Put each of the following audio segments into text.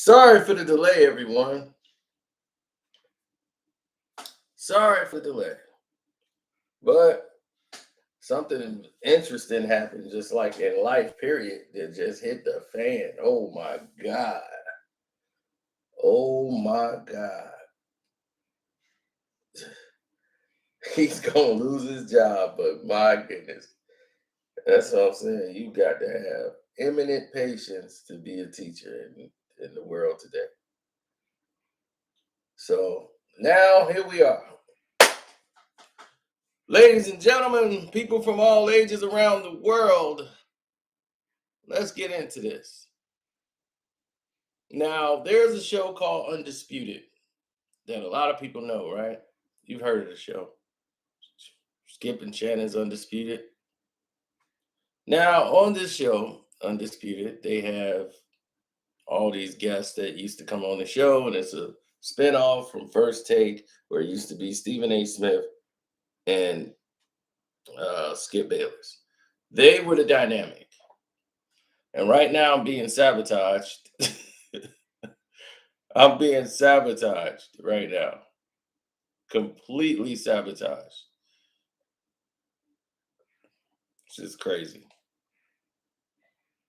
Sorry for the delay, everyone. Sorry for the delay. But something interesting happened, just like in life, period, that just hit the fan. Oh my God. Oh my God. He's going to lose his job, but my goodness. That's what I'm saying. You got to have eminent patience to be a teacher in the world today. So now here we are. Ladies and gentlemen, people from all ages around the world, let's get into this. Now, there's a show called Undisputed that a lot of people know, right? You've heard of the show. Skip and Shannon's Undisputed. Now, on this show, Undisputed, they have all these guests that used to come on the show, and it's a spinoff from First Take, where it used to be Stephen A. Smith and Skip Bayless. They were the dynamic. And right now, I'm being sabotaged. I'm being sabotaged right now. Completely sabotaged. Which is crazy.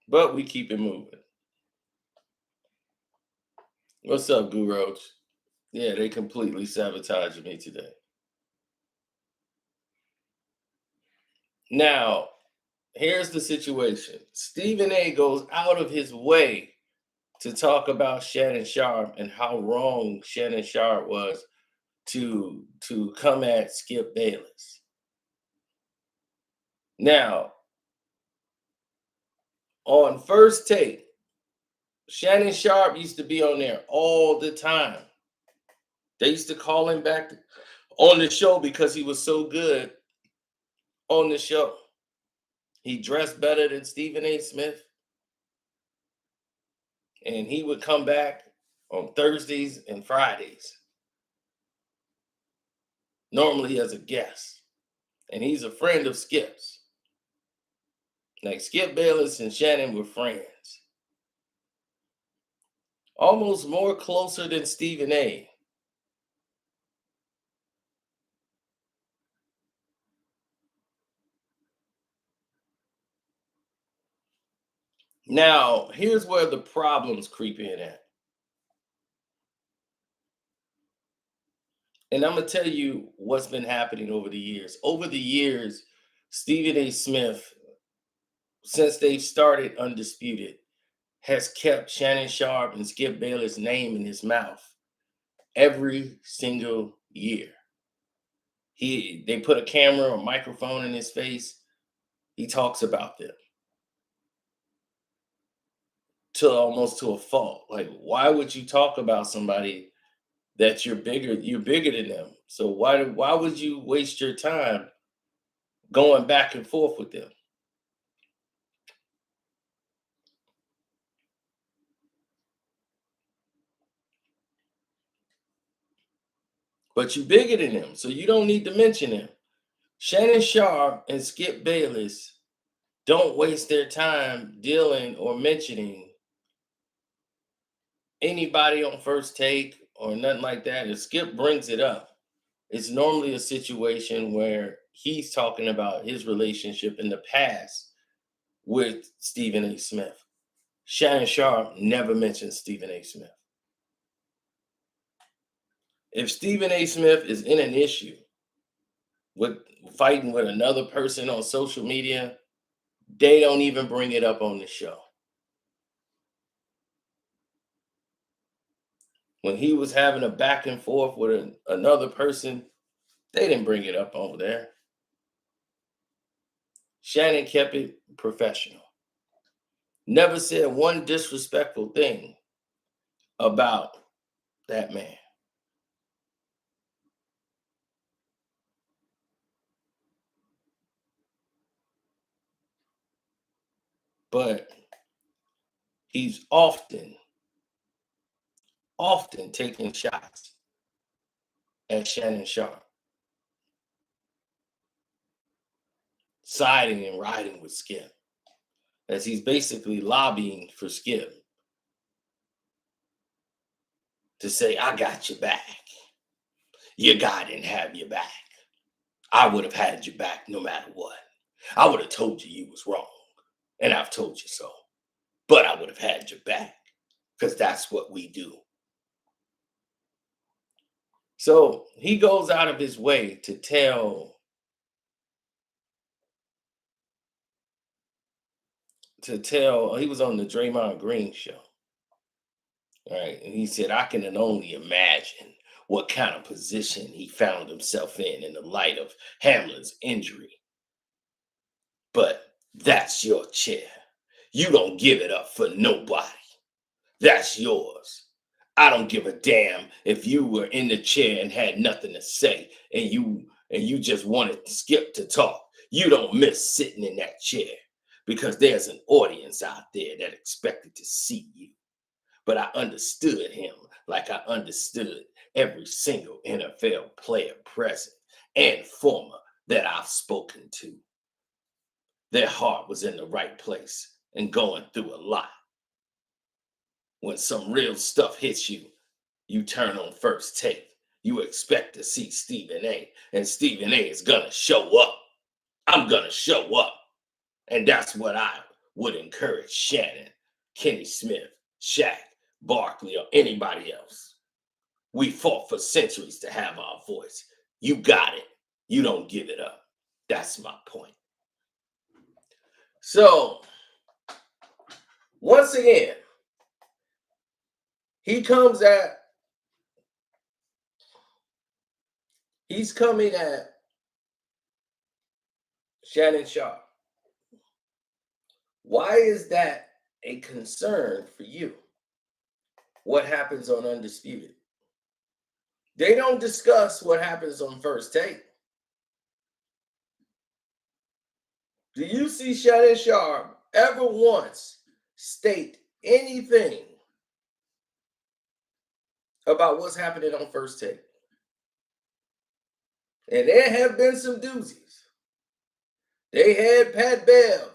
But we keep it moving. What's up, Guru? Yeah, they completely sabotaged me today. Now, here's the situation. Stephen A goes out of his way to talk about Shannon Sharpe and how wrong Shannon Sharpe was to come at Skip Bayless. Now, on First Take, Shannon Sharpe used to be on there all the time. They used to call him back on the show because he was so good on the show. He dressed better than Stephen A. Smith. And he would come back on Thursdays and Fridays, normally as a guest. And he's a friend of Skip's. Like Skip Bayless and Shannon were friends. Almost more closer than Stephen A. Now, here's where the problems creep in at. And I'm going to tell you what's been happening over the years. Over the years, Stephen A. Smith, since they've started Undisputed, has kept Shannon Sharpe and Skip Bayless' name in his mouth every single year. They put a camera or microphone in his face. He talks about them to almost to a fault. Like, why would you talk about somebody that you're bigger than them? So why would you waste your time going back and forth with them? But you're bigger than them, so you don't need to mention him. Shannon Sharpe and Skip Bayless don't waste their time dealing or mentioning anybody on First Take or nothing like that. If Skip brings it up, it's normally a situation where he's talking about his relationship in the past with Stephen A. Smith. Shannon Sharpe never mentions Stephen A. Smith. If Stephen A. Smith is in an issue with fighting with another person on social media, they don't even bring it up on the show. When he was having a back and forth with another person, they didn't bring it up over there. Shannon kept it professional. Never said one disrespectful thing about that man. But he's often taking shots at Shannon Sharpe, siding and riding with Skip, as he's basically lobbying for Skip. to say, I got your back. Your guy didn't have your back. I would have had your back no matter what. I would have told you was wrong. And I've told you so. But I would have had your back because that's what we do. So he goes out of his way to tell he was on the Draymond Green show. Right. And he said, I can only imagine what kind of position he found himself in the light of Hamlin's injury. But that's your chair. You don't give it up for nobody. That's yours. I don't give a damn if you were in the chair and had nothing to say and you just wanted Skip to talk. You don't miss sitting in that chair because there's an audience out there that expected to see you. But I understood him like I understood every single NFL player present and former that I've spoken to. Their heart was in the right place and going through a lot. When some real stuff hits you, you turn on First Take. You expect to see Stephen A. And Stephen A. is going to show up. I'm going to show up. And that's what I would encourage Shannon, Kenny Smith, Shaq, Barkley, or anybody else. We fought for centuries to have our voice. You got it. You don't give it up. That's my point. So, once again, he's coming at Shannon Sharpe. Why is that a concern for you? What happens on Undisputed? They don't discuss what happens on First Take. Do you see Shannon Sharpe ever once state anything about what's happening on First Take? And there have been some doozies. They had Pat Bev.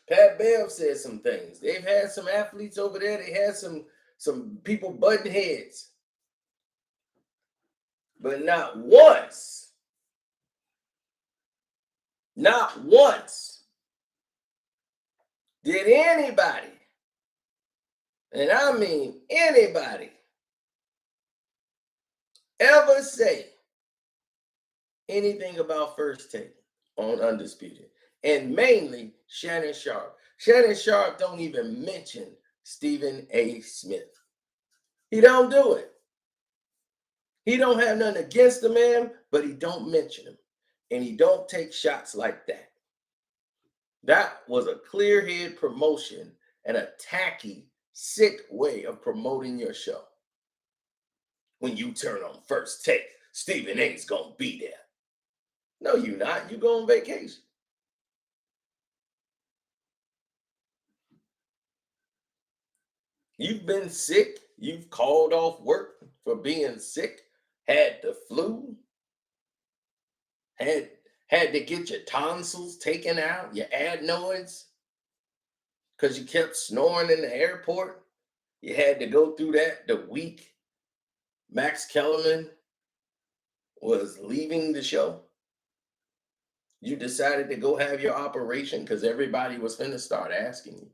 Pat Bev said some things. They've had some athletes over there. They had some people butting heads. But not once did anybody, and I mean anybody, ever say anything about First Take on Undisputed. And mainly Shannon Sharpe. Shannon Sharpe don't even mention Stephen A. Smith. He don't do it. He don't have nothing against the man, but he don't mention him. And he don't take shots like that. That was a clear-head promotion and a tacky, sick way of promoting your show. When you turn on First Take, Stephen A's gonna be there. No, you're not. You go on vacation. You've been sick. You've called off work for being sick. Had the flu. Had to get your tonsils taken out, your adenoids, because you kept snoring in the airport. You had to go through that the week Max Kellerman was leaving the show. You decided to go have your operation because everybody was going to start asking you.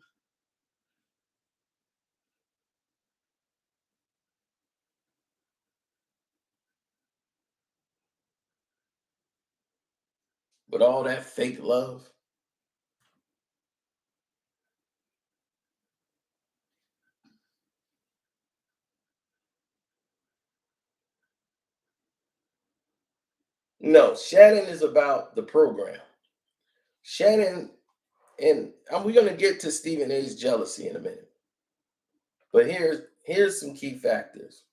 But all that fake love. No, Shannon is about the program. Shannon, and we're going to get to Stephen A's jealousy in a minute. But here's some key factors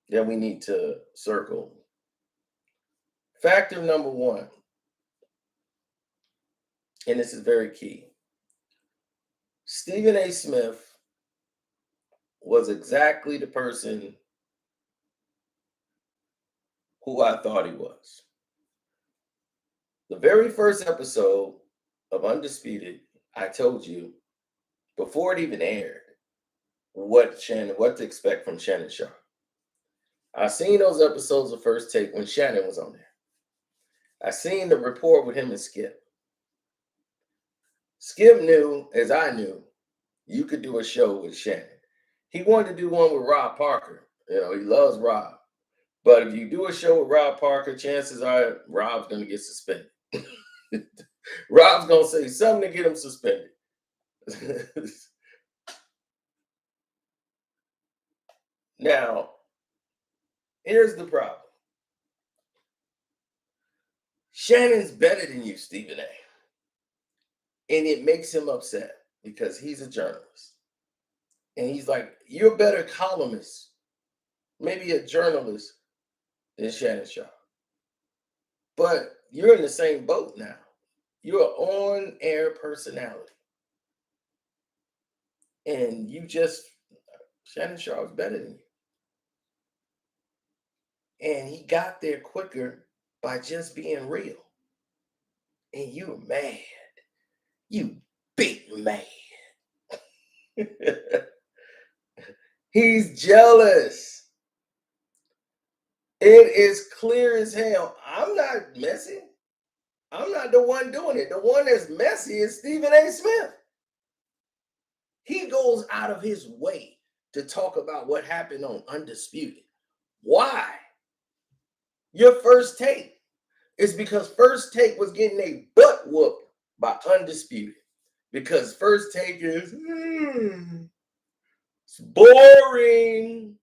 that we need to circle. Factor number one, and this is very key. Stephen A. Smith was exactly the person who I thought he was. The very first episode, of Undisputed, I told you before it even aired what to expect from Shannon Sharpe. I seen those episodes of First Take when Shannon was on there. I seen the report with him and Skip. Skip knew, as I knew, you could do a show with Shannon. He wanted to do one with Rob Parker. He loves Rob. But if you do a show with Rob Parker, chances are Rob's going to get suspended. Rob's going to say something to get him suspended. Now, here's the problem. Shannon's better than you, Stephen A. And it makes him upset because he's a journalist. And he's like, you're a better columnist, maybe a journalist than Shannon Sharpe. But you're in the same boat now. You're an on-air personality. And Shannon Sharpe's better than you. And he got there quicker by just being real. And you're mad. You big mad. He's jealous. It is clear as hell. I'm not messy. I'm not the one doing it. The one that's messy is Stephen A. Smith. He goes out of his way to talk about what happened on Undisputed. Why? Your First Take is because First Take was getting a butt whooped by Undisputed. Because First Take is it's boring.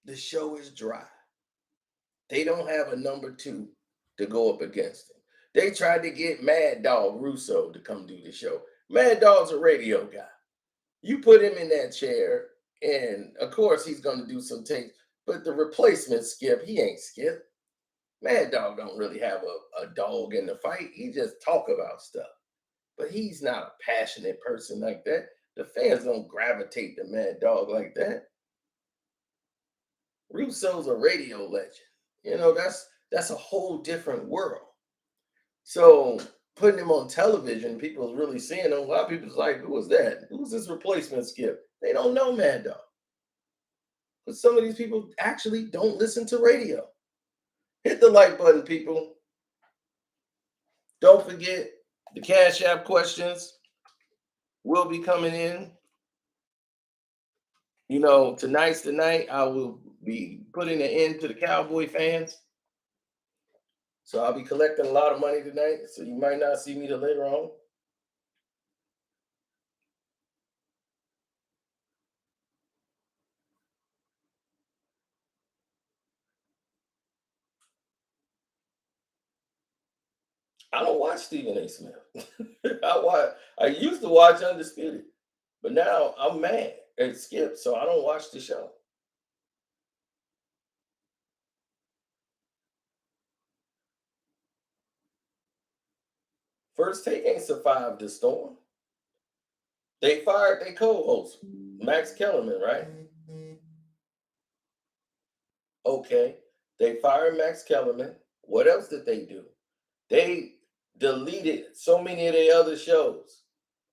The show is dry. They don't have a number two to go up against him. They tried to get Mad Dog Russo to come do the show. Mad Dog's a radio guy. You put him in that chair, and of course he's going to do some takes. But the replacement Skip, he ain't Skip. Mad Dog don't really have a dog in the fight. He just talk about stuff. But he's not a passionate person like that. The fans don't gravitate to Mad Dog like that. Russo's a radio legend. That's a whole different world. So putting him on television, people really seeing him. A lot of people's like, who was that? Who's this replacement Skip? They don't know Mad Dog. But some of these people actually don't listen to radio. Hit the like button, people. Don't forget, the Cash App questions will be coming in. Tonight's the night I will be putting an end to the Cowboy fans. So I'll be collecting a lot of money tonight. So you might not see me till later on. I don't watch Stephen A. Smith. I used to watch Undisputed, but now I'm mad at Skip, so I don't watch the show. First Take ain't survived the storm. They fired their co-host, Max Kellerman, right? Okay. They fired Max Kellerman. What else did they do? They deleted so many of their other shows.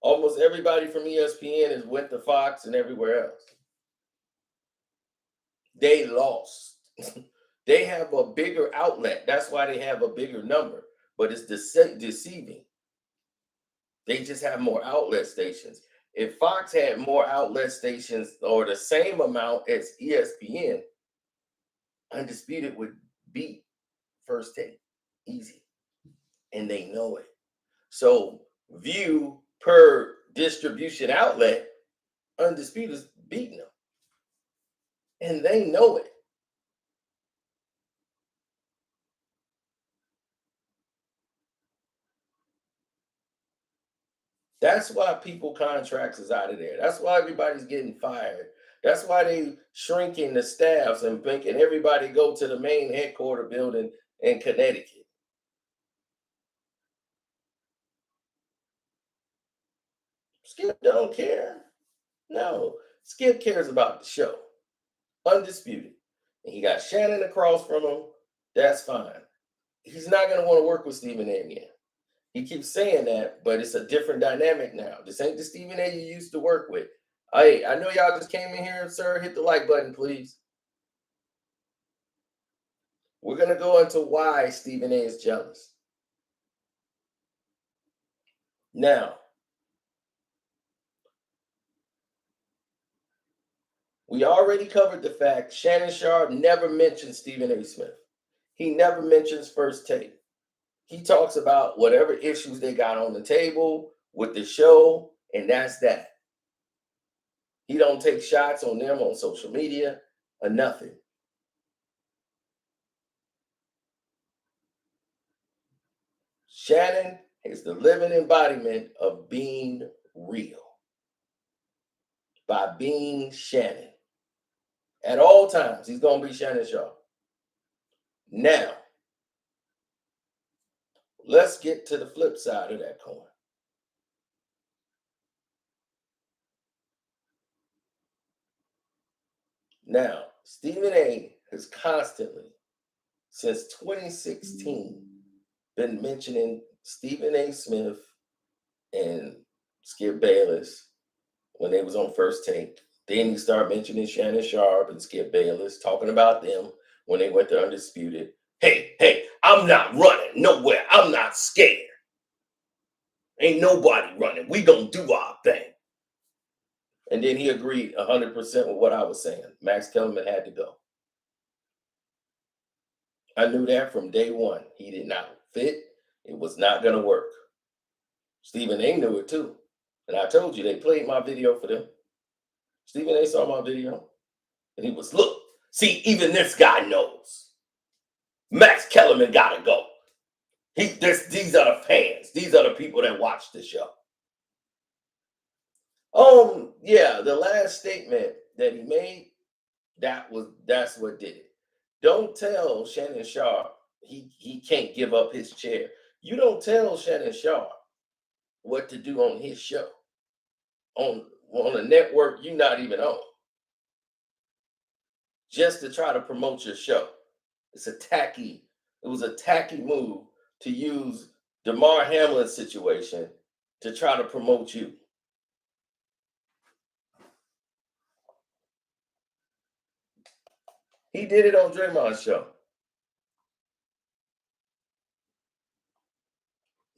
Almost everybody from ESPN has went to Fox and everywhere else. They lost. They have a bigger outlet. That's why they have a bigger number. But it's deceiving. They just have more outlet stations. If Fox had more outlet stations or the same amount as ESPN, Undisputed would beat First Take. Easy. And they know it. So view per distribution outlet, Undisputed is beating them. And they know it. That's why people contracts is out of there. That's why everybody's getting fired. That's why they shrinking the staffs and making everybody go to the main headquarter building in Connecticut. Skip don't care. No, Skip cares about the show. Undisputed. And he got Shannon across from him. That's fine. he's not going to want to work with Stephen A again. He keeps saying that, but it's a different dynamic now. This ain't the Stephen A you used to work with. Hey, I know y'all just came in here, sir. Hit the like button, please. We're going to go into why Stephen A is jealous. Now, we already covered the fact Shannon Sharpe never mentioned Stephen A. Smith. He never mentions First Take. He talks about whatever issues they got on the table with the show, and that's that. He don't take shots on them on social media or nothing. Shannon is the living embodiment of being real by being Shannon. At all times, he's going to be Shannon Sharpe. Now, let's get to the flip side of that coin. Now, Stephen A has constantly, since 2016, been mentioning Stephen A. Smith and Skip Bayless when they was on First Take. Then he started mentioning Shannon Sharpe and Skip Bayless, talking about them when they went to Undisputed. Hey, I'm not running nowhere. I'm not scared. Ain't nobody running. We gonna do our thing. And then he agreed 100% with what I was saying. Max Kellerman had to go. I knew that from day one. He did not fit. It was not going to work. Stephen A knew it too. And I told you, they played my video for them. Stephen A saw my video. And he was, look, see, even this guy knows. Max Kellerman got to go. These are the fans. These are the people that watch the show. Yeah, the last statement that he made, that's what did it. Don't tell Shannon Sharpe he can't give up his chair. You don't tell Shannon Sharpe what to do on his show, on a network you're not even on, just to try to promote your show. It was a tacky move to use DeMar Hamlin's situation to try to promote you. He did it on Draymond's show.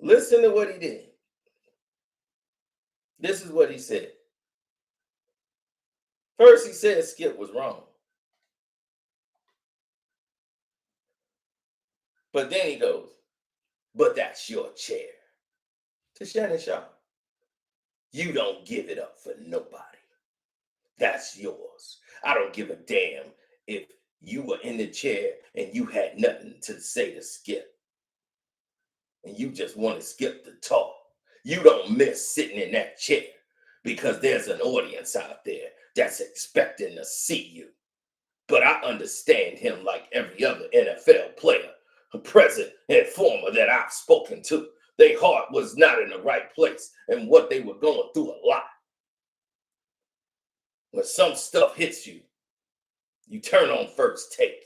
Listen to what he did. This is what he said. First, he said Skip was wrong. But then he goes, but that's your chair. To Shannon Sharpe. You don't give it up for nobody. That's yours. I don't give a damn if you were in the chair and you had nothing to say to Skip. And you just want to Skip to talk. You don't miss sitting in that chair because there's an audience out there that's expecting to see you. But I understand him like every other NFL player, present and former that I've spoken to. Their heart was not in the right place and what they were going through a lot. When some stuff hits you, you turn on First Take.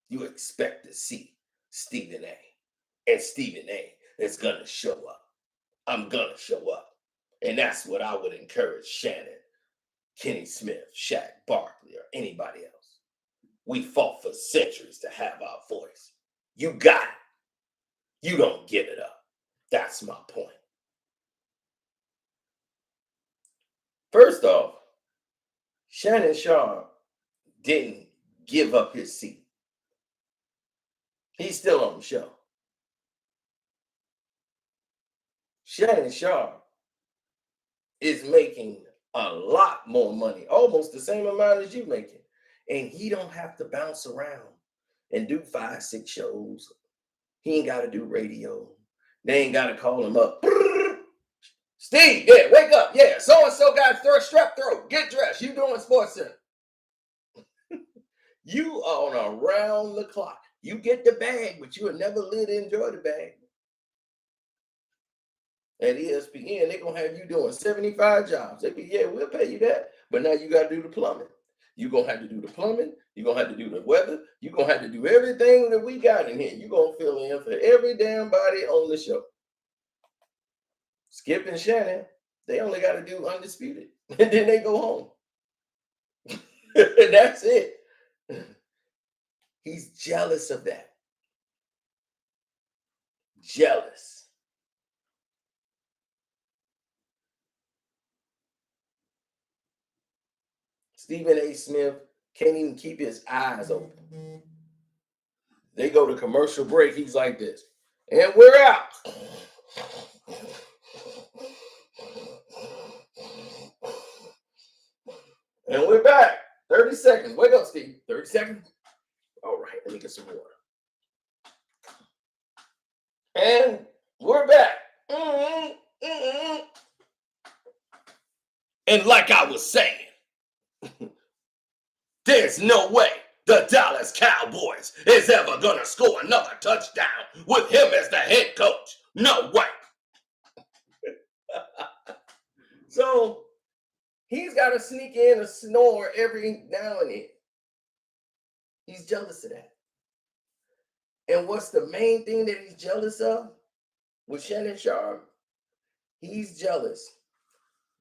You expect to see Stephen A. And Stephen A is going to show up. I'm going to show up. And that's what I would encourage Shannon, Kenny Smith, Shaq Barkley, or anybody else. We fought for centuries to have our voice. You got it. You don't give it up. That's my point. First off, Shannon Sharpe didn't give up his seat. He's still on the show. Shannon Sharpe is making a lot more money, almost the same amount as you making. And he don't have to bounce around and do 5, 6 shows. He ain't got to do radio. They ain't got to call him up. Steve, yeah, wake up. Yeah, so-and-so got strep throat. Get dressed. You doing Sports Center. You are on around the clock. You get the bag, but you will never live to enjoy the bag. At ESPN, they're going to have you doing 75 jobs. They be, yeah, we'll pay you that. But now you got to do the plumbing. You're going to have to do the plumbing. You're going to have to do the weather. You're going to have to do everything that we got in here. You're going to fill in for every damn body on the show. Skip and Shannon, they only got to do Undisputed. And then they go home. That's it. He's jealous of that. Jealous. Stephen A. Smith can't even keep his eyes open. They go to commercial break. He's like this. And we're out. And we're back. 30 seconds. Wake up, Steve. 30 seconds. All right, let me get some water. And we're back. And like I was saying, there's no way the Dallas Cowboys is ever going to score another touchdown with him as the head coach. No way. So he's got to sneak in and snore every now and then. He's jealous of that. And what's the main thing that he's jealous of with Shannon Sharpe? He's jealous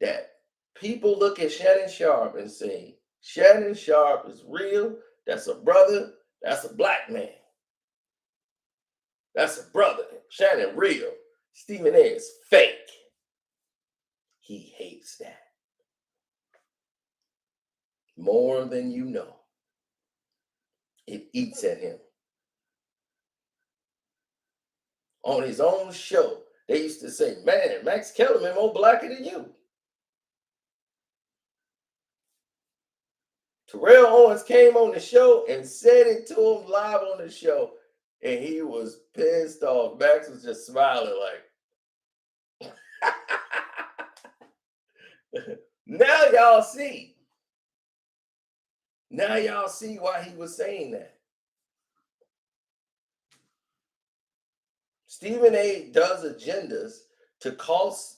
that people look at Shannon Sharpe and say, Shannon Sharpe is real. That's a brother. That's a black man. That's a brother. Shannon real. Stephen A is fake. He hates that. More than you know. It eats at him. On his own show, they used to say, man, Max Kellerman more blacker than you. Terrell Owens came on the show and said it to him live on the show, and he was pissed off. Max was just smiling like, now y'all see. Now y'all see why he was saying that. Stephen A does agendas to cost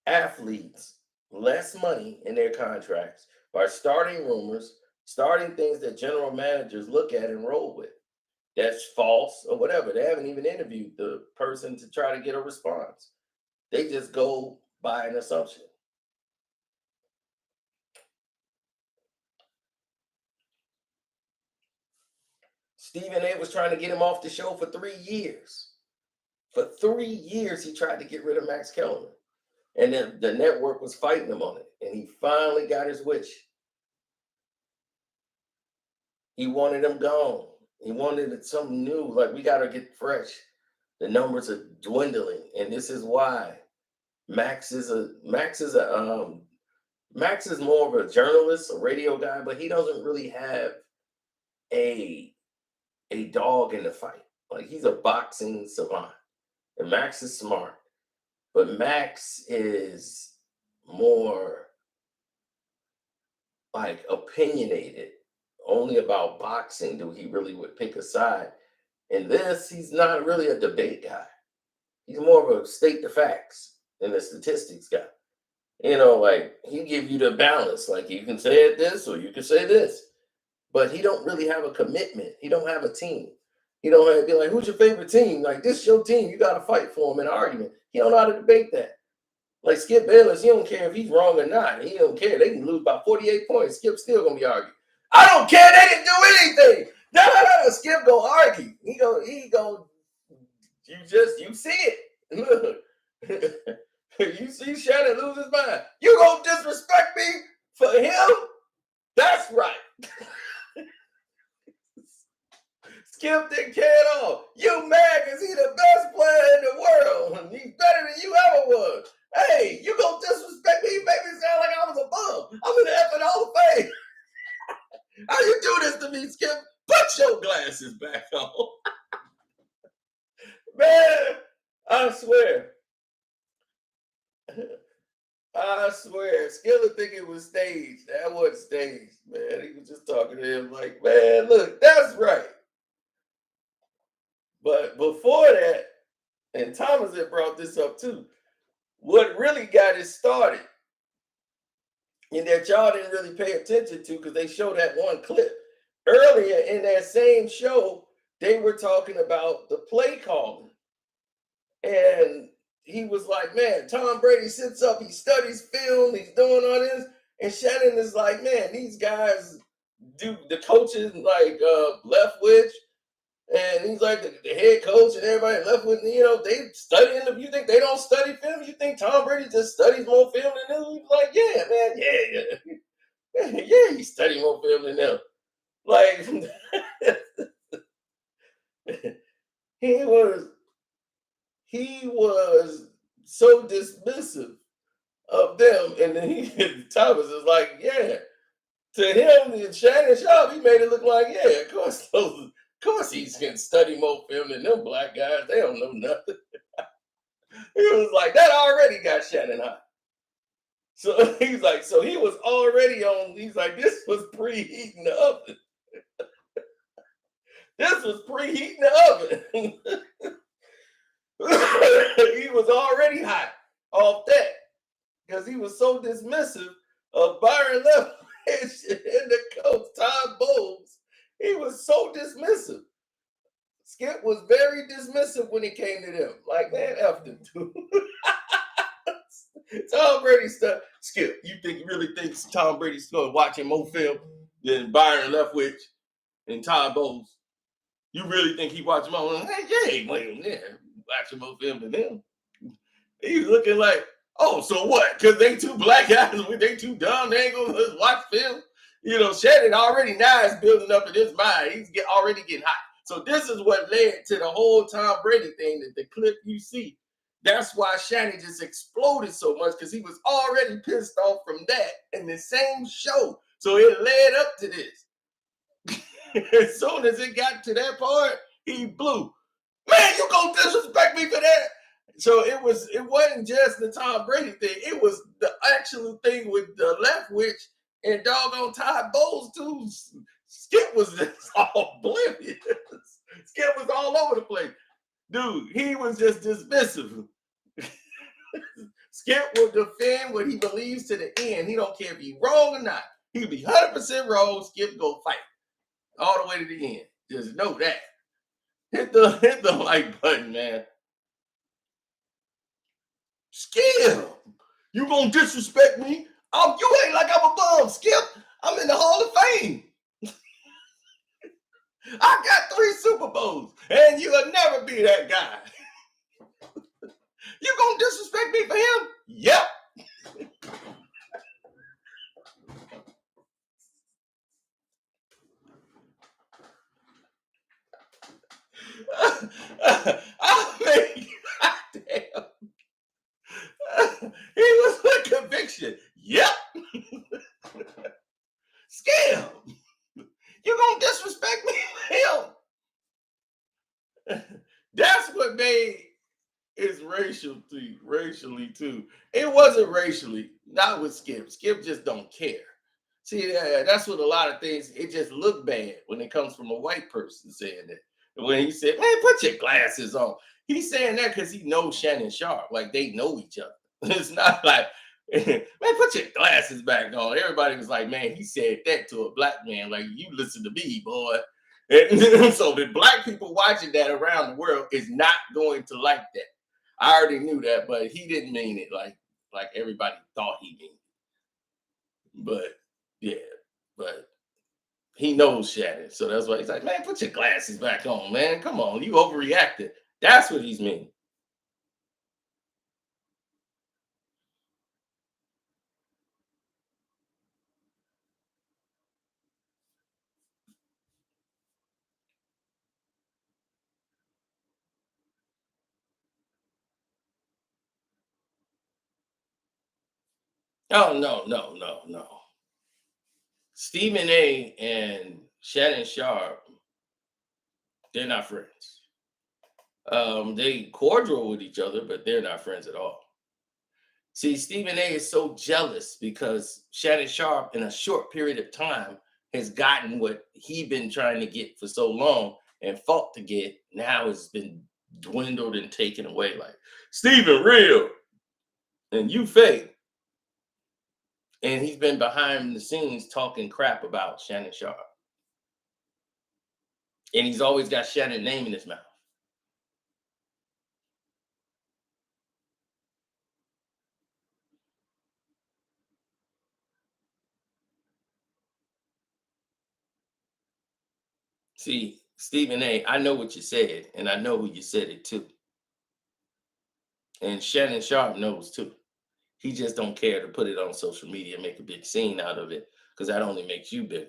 athletes less money in their contracts by starting rumors, starting things that general managers look at and roll with. That's false or whatever. They haven't even interviewed the person to try to get a response. They just go by an assumption. Stephen A was trying to get him off the show for 3 years. For 3 years, he tried to get rid of Max Kellerman. And then the network was fighting him on it. And he finally got his wish. He wanted him gone. He wanted something new. Like, we got to get fresh. The numbers are dwindling. And this is why Max is more of a journalist, a radio guy, but he doesn't really have a dog in the fight. Like, he's a boxing savant. And Max is smart. But Max is more like opinionated. Only about boxing do he really would pick a side. In this, he's not really a debate guy. He's more of a state the facts and the statistics guy. You know, like, he give you the balance. Like, you can say it this or you can say this. But he don't really have a commitment. He don't have a team. He don't have to be like, who's your favorite team? Like, this is your team. You got to fight for him in an argument. He don't know how to debate that. Like Skip Bayless, he don't care if he's wrong or not. He don't care. They can lose by 48 points. Skip's still going to be arguing. I don't care. They didn't do anything. No. Skip gonna argue. He go. You see it. You see Shannon lose his mind. You gonna disrespect me for him? That's right. Skip didn't care at all. You mad because he's the best player in the world. He's better than you ever was. Hey, you gonna disrespect me? You make me sound like I was a bum. I'm in the effing Hall of Fame. How you do this to me, Skip? Put your glasses back on. Man, I swear. Skip would think it was staged. That wasn't staged, man. He was just talking to him like, man, look, that's right. But before that, and Thomas had brought this up too, what really got it started, and that y'all didn't really pay attention to because they showed that one clip. earlier in that same show, they were talking about the play calling. And he was like, man, Tom Brady sits up, he studies film, he's doing all this. And Shannon is like, man, these guys do the coaches like Leftwich, and he's like the head coach and everybody left with, they studying them. You think they don't study film? You think Tom Brady just studies more film than them? He's like, yeah, man, yeah. Yeah, he studied more film than them. Like he was he was so dismissive of them, and then Thomas is like, yeah. To him, and Shannon Sharpe, he made it look like, yeah, of course he's getting study more film than them black guys. They don't know nothing. He was like, that already got Shannon hot. So he's like, so he was already on, he's like, this was preheating the oven. This was preheating the oven. He was already hot off that because he was so dismissive of Byron Leftwich and the coach, Todd Bowles. He was so dismissive. Skip was very dismissive when he came to them. Like, man, F them too. Tom Brady stuff. Skip, you really think Tom Brady's going to watch him more film than Byron Leftwich and Todd Bowles? You really think he watched him on? Hey, yeah, wait a minute. Watching more film than him. He was looking like, oh, so what? Because they two black guys, they too dumb, they ain't going to watch film. Shannon already now is building up in his mind. He's already getting hot. So this is what led to the whole Tom Brady thing, that the clip you see. That's why Shannon just exploded so much, because he was already pissed off from that in the same show. So it led up to this. As soon as it got to that part, he blew. Man, you gonna disrespect me for that? So it wasn't just the Tom Brady thing. It was the actual thing with the Leftwich and doggone Todd Bowles too. Skip was just all oblivious. Skip was all over the place. Dude, he was just dismissive. Skip will defend what he believes to the end. He don't care if he's wrong or not. He'll be 100% wrong. Skip go fight all the way to the end. Just know that. Hit the like button, man. Skip, you gonna disrespect me? You ain't like I'm a bum, Skip. I'm in the Hall of Fame. I got 3 Super Bowls, and you'll never be that guy. You gonna disrespect me for him? Yep. I mean, goddamn. He was with conviction. Yep. Scam. You gonna disrespect me for him? That's what made it racially too. It wasn't racially, not with Skip. Skip just don't care. See, that's what a lot of things, it just look bad when it comes from a white person saying that. When he said, man, put your glasses on. He's saying that because he knows Shannon Sharpe. Like, they know each other. It's not like, man, put your glasses back on. Everybody was like, man, he said that to a black man. Like, you listen to me, boy. And so the black people watching that around the world is not going to like that. I already knew that, but he didn't mean it like everybody thought he meant it. But yeah, but he knows Shannon, so that's why he's like, man, put your glasses back on, man. Come on, you overreacted. That's what he's meaning. Oh no. Stephen A. and Shannon Sharpe, they're not friends. They cordial with each other, but they're not friends at all. See, Stephen A is so jealous because Shannon Sharpe, in a short period of time, has gotten what he'd been trying to get for so long and fought to get. Now it's been dwindled and taken away. Like, Stephen real and you fake. And he's been behind the scenes talking crap about Shannon Sharpe. And he's always got Shannon's name in his mouth. See, Stephen A., I know what you said, and I know who you said it to. And Shannon Sharpe knows too. He just don't care to put it on social media and make a big scene out of it because that only makes you bigger.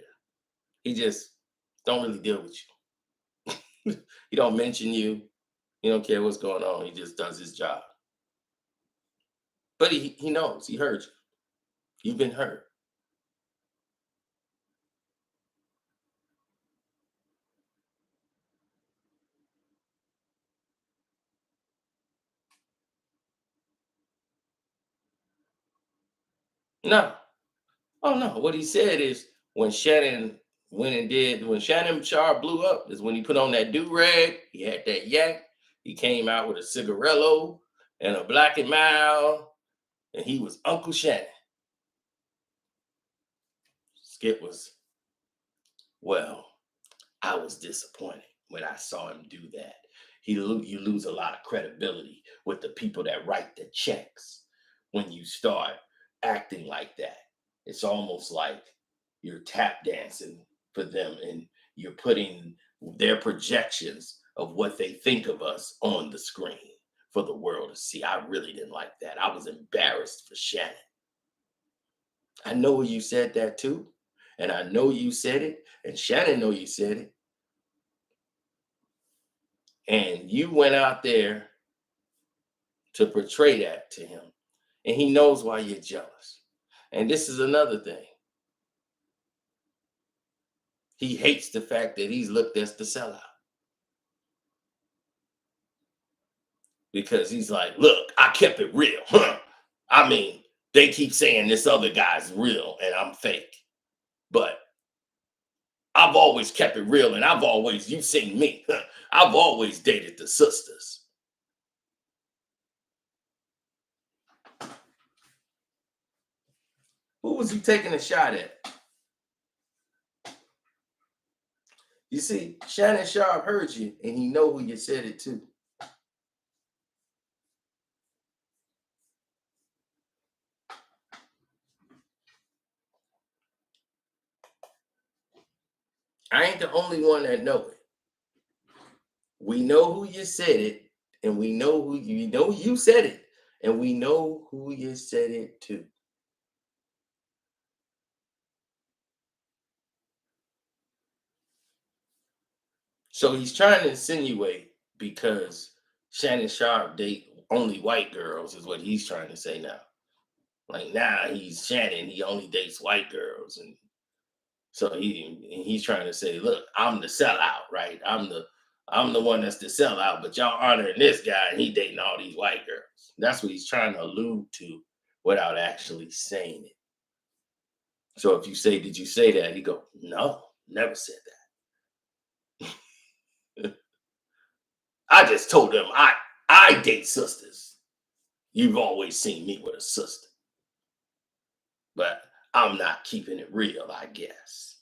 He just don't really deal with you. He don't mention you. He don't care what's going on. He just does his job. But he knows. He heard you. You've been hurt. No. Oh no. What he said is when Shannon when Shannon Sharpe blew up is when he put on that do-rag, he had that yak, he came out with a cigarello and a black and mild, and he was Uncle Shannon. Skip was, well, I was disappointed when I saw him do that. You lose a lot of credibility with the people that write the checks when you start acting like that. It's almost like you're tap dancing for them and you're putting their projections of what they think of us on the screen for the world to see. I really didn't like that. I was embarrassed for Shannon. I know you said that too, and I know you said it, and Shannon know you said it, and you went out there to portray that to him, and he knows why you're jealous. And this is another thing. He hates the fact that he's looked as the sellout because he's like, look, I kept it real. Huh? I mean, they keep saying this other guy's real and I'm fake, but I've always kept it real, and you've seen me. I've always dated the sisters. Who was he taking a shot at? You see, Shannon Sharpe heard you, and he know who you said it to. I ain't the only one that know it. We know who you said it, and we know who you said it, and we know who you said it to. So he's trying to insinuate because Shannon Sharpe date only white girls is what he's trying to say now. Like now he's Shannon, he only dates white girls, and so he's trying to say, look, I'm the sellout, right? I'm the one that's the sellout, but y'all honoring this guy and he dating all these white girls. That's what he's trying to allude to without actually saying it. So if you say, did you say that? He go, no, never said that. I just told him I date sisters. You've always seen me with a sister, but I'm not keeping it real, I guess.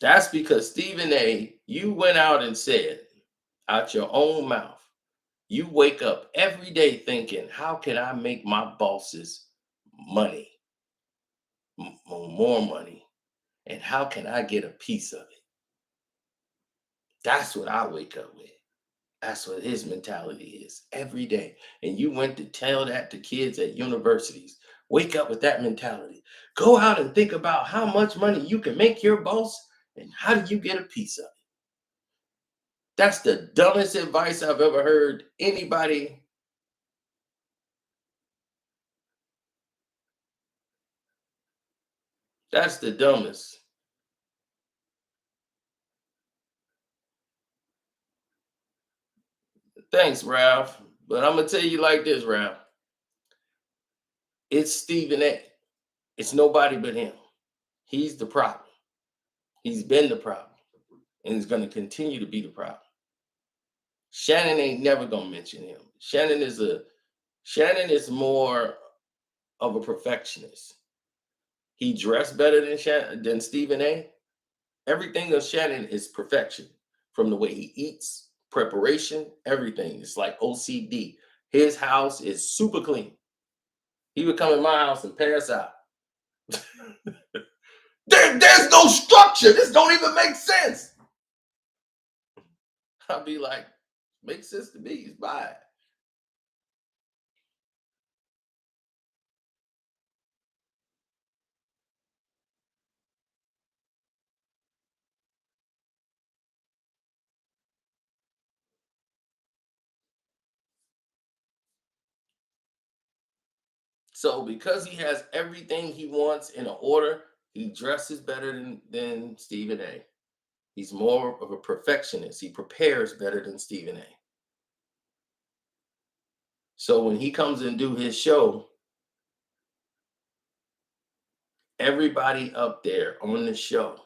That's because Stephen A., you went out and said out your own mouth, you wake up every day thinking, how can I make my bosses money, more money, and how can I get a piece of it? That's what I wake up with. That's what his mentality is every day. And you went to tell that to kids at universities. Wake up with that mentality. Go out and think about how much money you can make your boss and how do you get a piece of it. That's the dumbest advice I've ever heard anybody. That's the dumbest. Thanks, Ralph. But I'm gonna tell you like this, Ralph. It's Stephen A. It's nobody but him. He's the problem. He's been the problem. And he's gonna continue to be the problem. Shannon ain't never gonna mention him. Shannon is more of a perfectionist. He dressed better than Stephen A. Everything of Shannon is perfection, from the way he eats, preparation, everything. It's like OCD. His house is super clean. He would come in my house and pass out. There's no structure. This don't even make sense. I'll be like, makes sense to me. He's by it. So because he has everything he wants in an order, he dresses better than Stephen A. He's more of a perfectionist. He prepares better than Stephen A. So when he comes and do his show, everybody up there on the show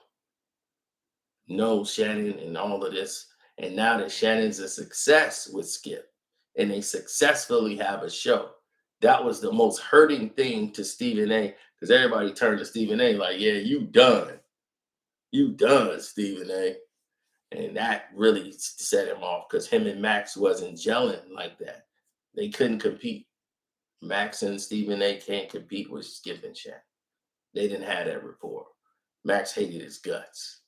knows Shannon and all of this. And now that Shannon's a success with Skip and they successfully have a show, that was the most hurting thing to Stephen A. Because everybody turned to Stephen A. like, yeah, you done. You done, Stephen A. And that really set him off because him and Max wasn't gelling like that. They couldn't compete. Max and Stephen A. can't compete with Skip and Shannon. They didn't have that rapport. Max hated his guts.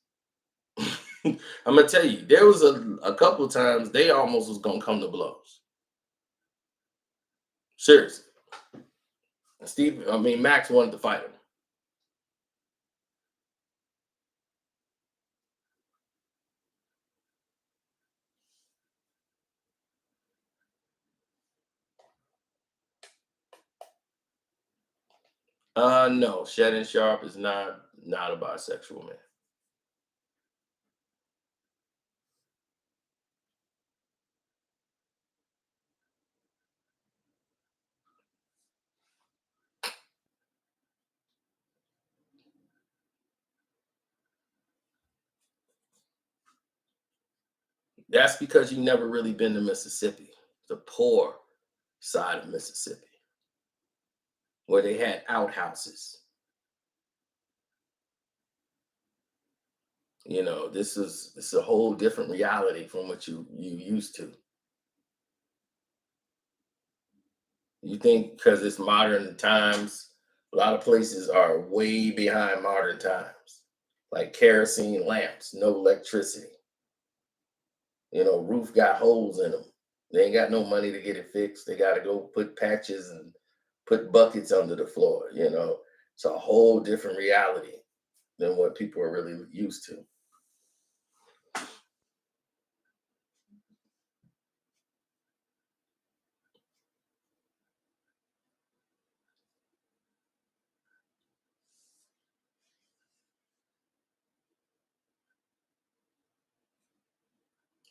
I'm gonna tell you, there was a couple of times they almost was gonna come to blows. Seriously. Max wanted to fight him. No, Shannon Sharpe is not a bisexual man. That's because you never really been to Mississippi, the poor side of Mississippi, where they had outhouses. This is a whole different reality from what you used to. You think because it's modern times, a lot of places are way behind modern times, like kerosene lamps, no electricity. Roof got holes in them. They ain't got no money to get it fixed. They got to go put patches and put buckets under the floor. It's a whole different reality than what people are really used to.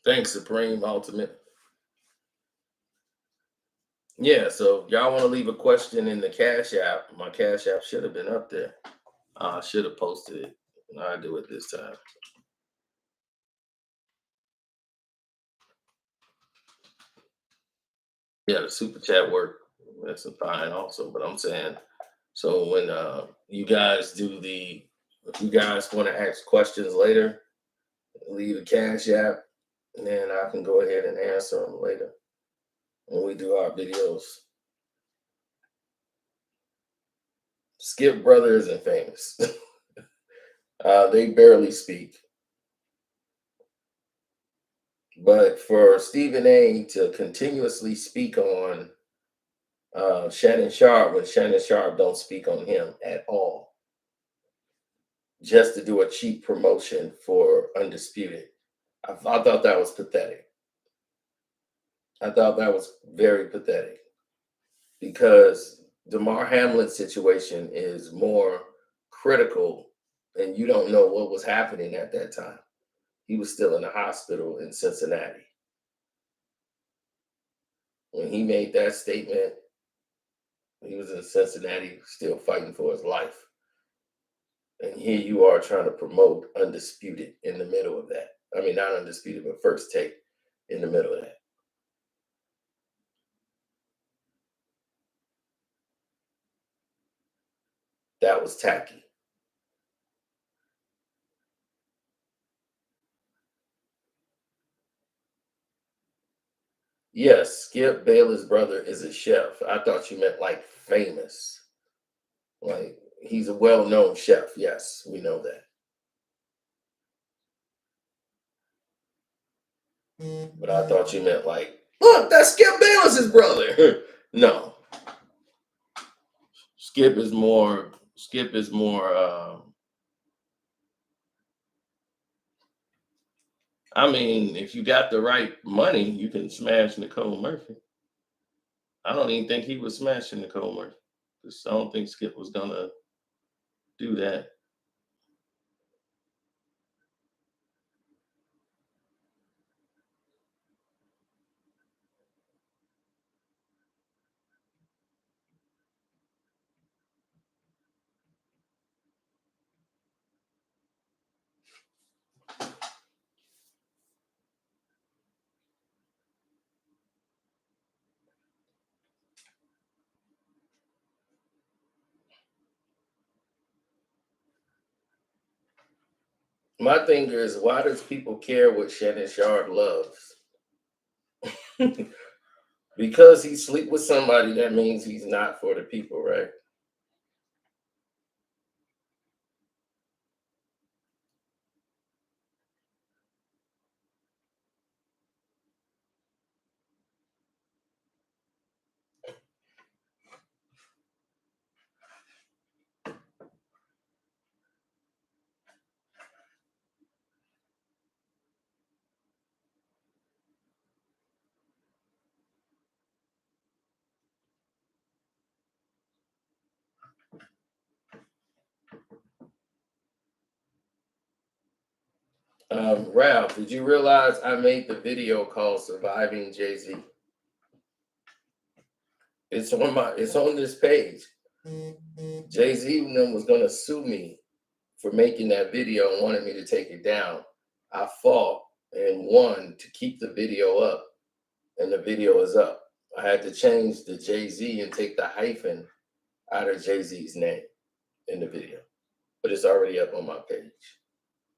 Thanks, Supreme Ultimate. Yeah, so y'all want to leave a question in the Cash App. My Cash App should have been up there. I should have posted it. I'll do it this time. Yeah, the super chat work. That's fine also. But I'm saying, so when you guys if you guys want to ask questions later, leave a Cash App, and then I can go ahead and answer them later when we do our videos. Skip Brother isn't famous. They barely speak. But for Stephen A. to continuously speak on Shannon Sharpe when Shannon Sharpe don't speak on him at all, just to do a cheap promotion for Undisputed, I thought that was pathetic. I thought that was very pathetic because Damar Hamlin's situation is more critical, and you don't know what was happening at that time. He was still in the hospital in Cincinnati. When he made that statement, he was in Cincinnati still fighting for his life. And here you are trying to promote Undisputed in the middle of that. I mean, not Undisputed, but First Take in the middle of that. That was tacky. Yes, Skip Bayless' brother is a chef. I thought you meant like famous. Like he's a well-known chef. Yes, we know that. But I thought you meant like, look, that's Skip Bayless' brother. No, Skip is more. Skip is more. I mean, if you got the right money, you can smash Nicole Murphy. I don't even think he was smashing Nicole Murphy. 'Cause I don't think Skip was gonna do that. My thing is, why does people care what Shannon Sharpe loves? Because he sleep with somebody, that means he's not for the people, right? Ralph, did you realize I made the video called "Surviving Jay-Z"? It's on this page. Jay-Z and them was gonna sue me for making that video and wanted me to take it down. I fought and won to keep the video up, and the video is up. I had to change the Jay-Z and take the hyphen out of Jay-Z's name in the video, but it's already up on my page.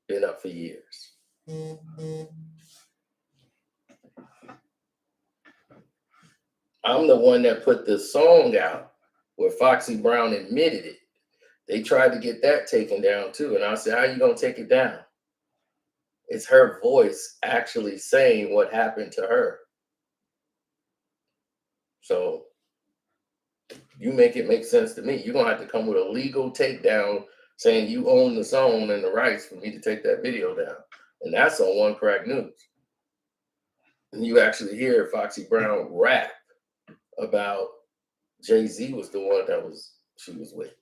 Been up for years. I'm the one that put the song out where Foxy Brown admitted it. They tried to get that taken down too, and I said, "How you gonna take it down?" It's her voice actually saying what happened to her. So you make it make sense to me. You're gonna have to come with a legal takedown saying you own the song and the rights for me to take that video down. And that's on One Crack News. And you actually hear Foxy Brown rap about Jay-Z was the one that she was with.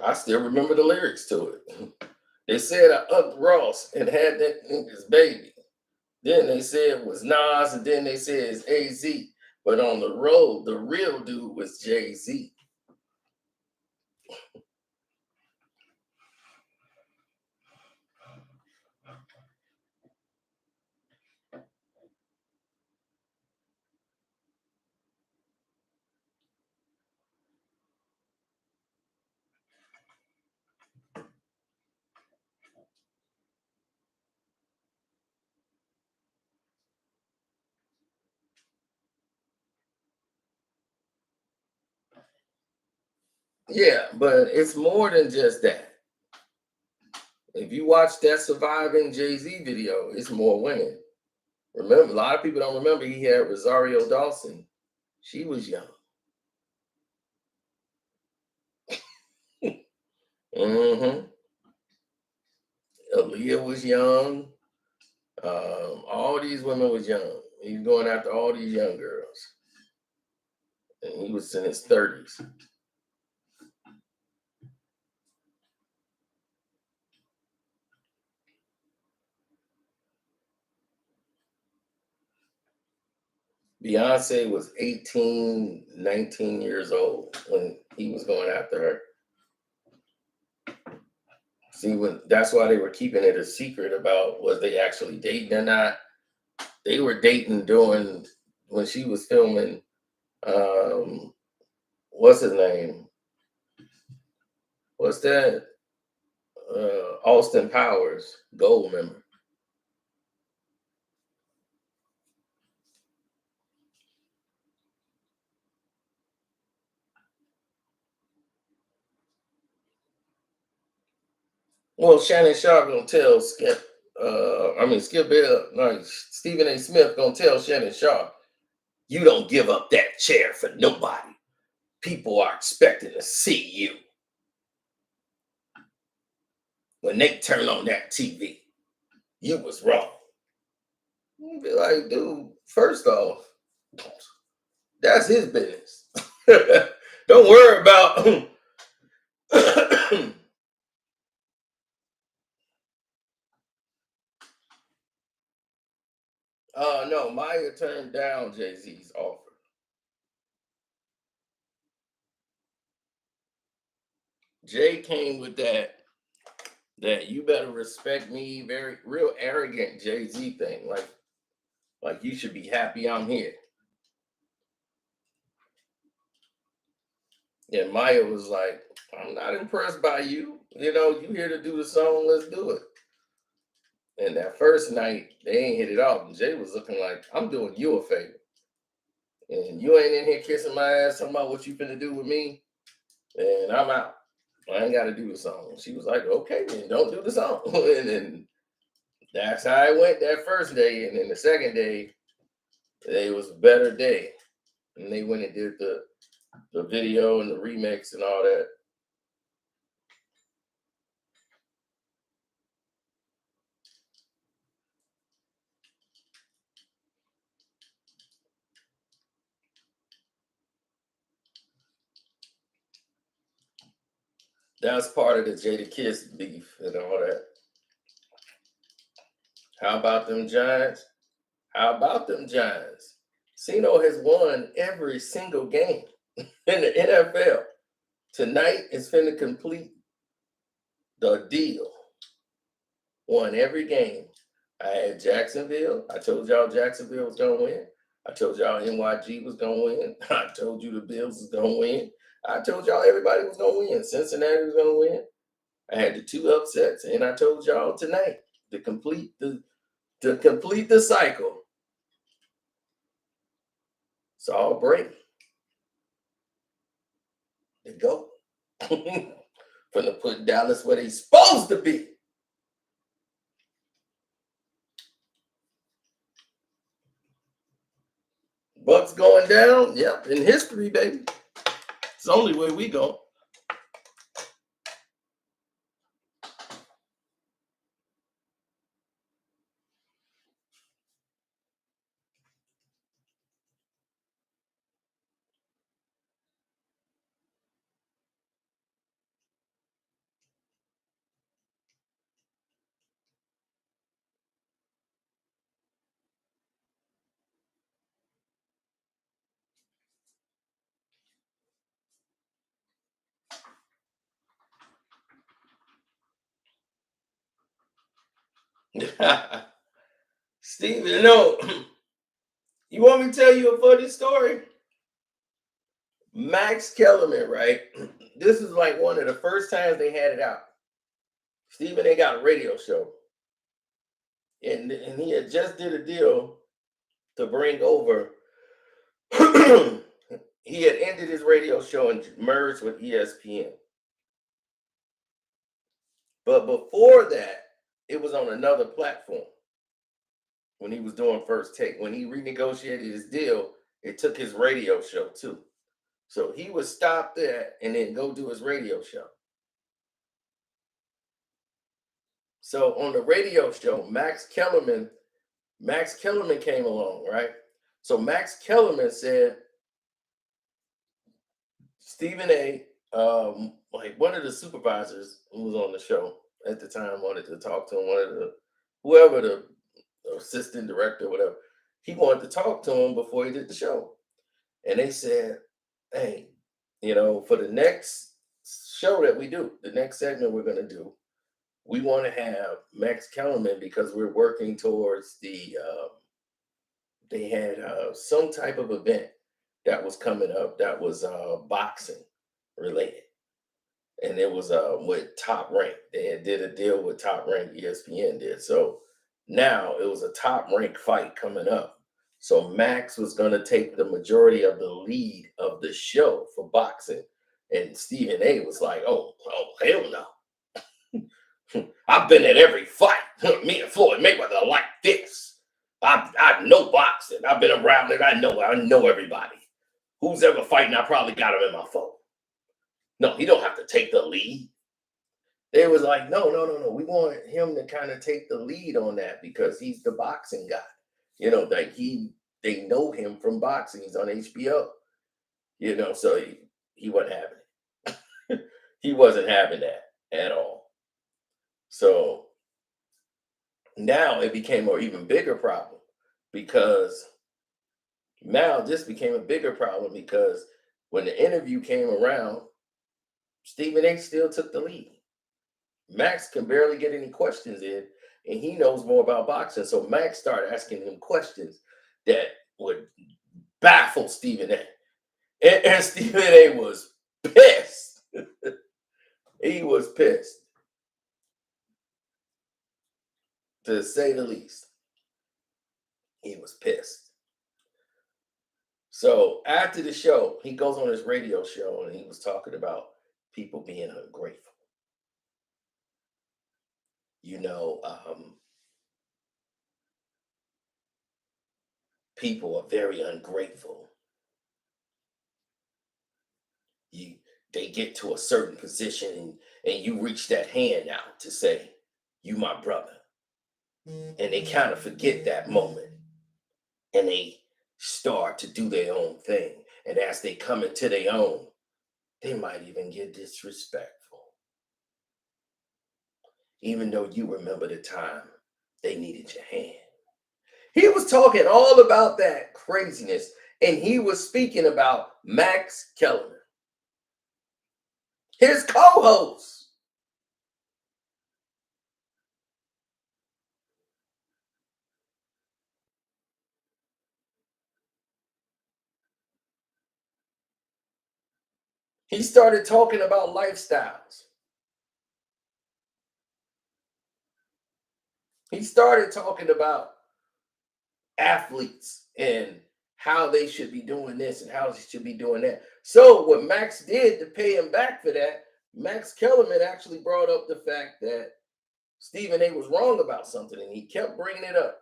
I still remember the lyrics to it. They said I upped Ross and had that nigga's baby. Then they said it was Nas, and then they said it's AZ. But on the road, the real dude was Jay-Z. Yeah, but it's more than just that. If you watch that Surviving Jay-Z video, it's more women. Remember, a lot of people don't remember he had Rosario Dawson. She was young. Mm-hmm. Aaliyah was young. All these women was young. He's going after all these young girls. And he was in his 30s. Beyonce was 18, 19 years old when he was going after her. See, that's why they were keeping it a secret about was they actually dating or not. They were dating during when she was filming. What's his name? What's that? Austin Powers, Gold member. Well, Shannon Sharpe gonna tell Skip. Skip Bill. No, Stephen A. Smith gonna tell Shannon Sharpe, "You don't give up that chair for nobody. People are expecting to see you when they turn on that TV. You was wrong." You be like, dude. First off, that's his business. Don't worry about. No, Maya turned down Jay-Z's offer. Jay came with that you better respect me, very real arrogant Jay-Z thing. Like you should be happy I'm here. And Maya was like, I'm not impressed by you. You here to do the song, let's do it. And that first night, they ain't hit it off. And Jay was looking like, I'm doing you a favor. And you ain't in here kissing my ass talking about what you finna do with me. And I'm out. I ain't got to do the song. She was like, okay, then don't do the song. And then that's how it went that first day. And then the second day, it was a better day. And they went and did the video and the remix and all that. That's part of the Jada Kiss beef and all that. How about them Giants? How about them Giants? Cino has won every single game in the NFL. Tonight is finna complete the deal. Won every game. I had Jacksonville. I told y'all Jacksonville was gonna win. I told y'all NYG was gonna win. I told you the Bills was gonna win. I told y'all everybody was gonna win. Cincinnati was gonna win. I had the two upsets, and I told y'all tonight to complete the cycle. It's all Brady. To go. Finna put Dallas where they supposed to be. Bucks going down. Yep, in history, baby. It's the only way we go. Steven, no. You want me to tell you a funny story? Max Kellerman, right? This is like one of the first times they had it out. Steven, they got a radio show. And he had just did a deal to bring over. He had ended his radio show and merged with ESPN. But before that, it was on another platform when he was doing First Take. When he renegotiated his deal, it took his radio show too. So he would stop there and then go do his radio show. So on the radio show, Max Kellerman came along, right? So Max Kellerman said, Stephen A, like one of the supervisors who was on the show at the time wanted to talk to him, whoever the assistant director, whatever. he wanted to talk to him before he did the show. And they said, hey, for the next show that we do, the next segment we're going to do, we want to have Max Kellerman because we're working towards they had some type of event that was coming up that was boxing related. And it was with Top Rank. They had did a deal with Top Rank, ESPN did. So now it was a Top Rank fight coming up. So Max was going to take the majority of the lead of the show for boxing. And Stephen A was like, oh hell no. I've been at every fight. Me and Floyd Mayweather like this. I know boxing. I've been around it. I know everybody. Who's ever fighting, I probably got him in my phone. No, he don't have to take the lead. They was like, no. We want him to kind of take the lead on that because he's the boxing guy. Like they know him from boxing. He's on HBO. So he wasn't having it. He wasn't having that at all. So now it became an even bigger problem because now this became a bigger problem because when the interview came around, Stephen A still took the lead. Max can barely get any questions in, and he knows more about boxing. So Max started asking him questions that would baffle Stephen A. And Stephen A was pissed. He was pissed, to say the least. He was pissed. So after the show, he goes on his radio show and he was talking about people being ungrateful. People are very ungrateful. They get to a certain position and you reach that hand out to say, you my brother. And they kind of forget that moment. And they start to do their own thing. And as they come into their own, they might even get disrespectful. Even though you remember the time they needed your hand. He was talking all about that craziness. And he was speaking about Max Kellerman, his co-host. He started talking about lifestyles. He started talking about athletes and how they should be doing this and how they should be doing that. So what Max did to pay him back for that, Max Kellerman actually brought up the fact that Stephen A was wrong about something, and he kept bringing it up.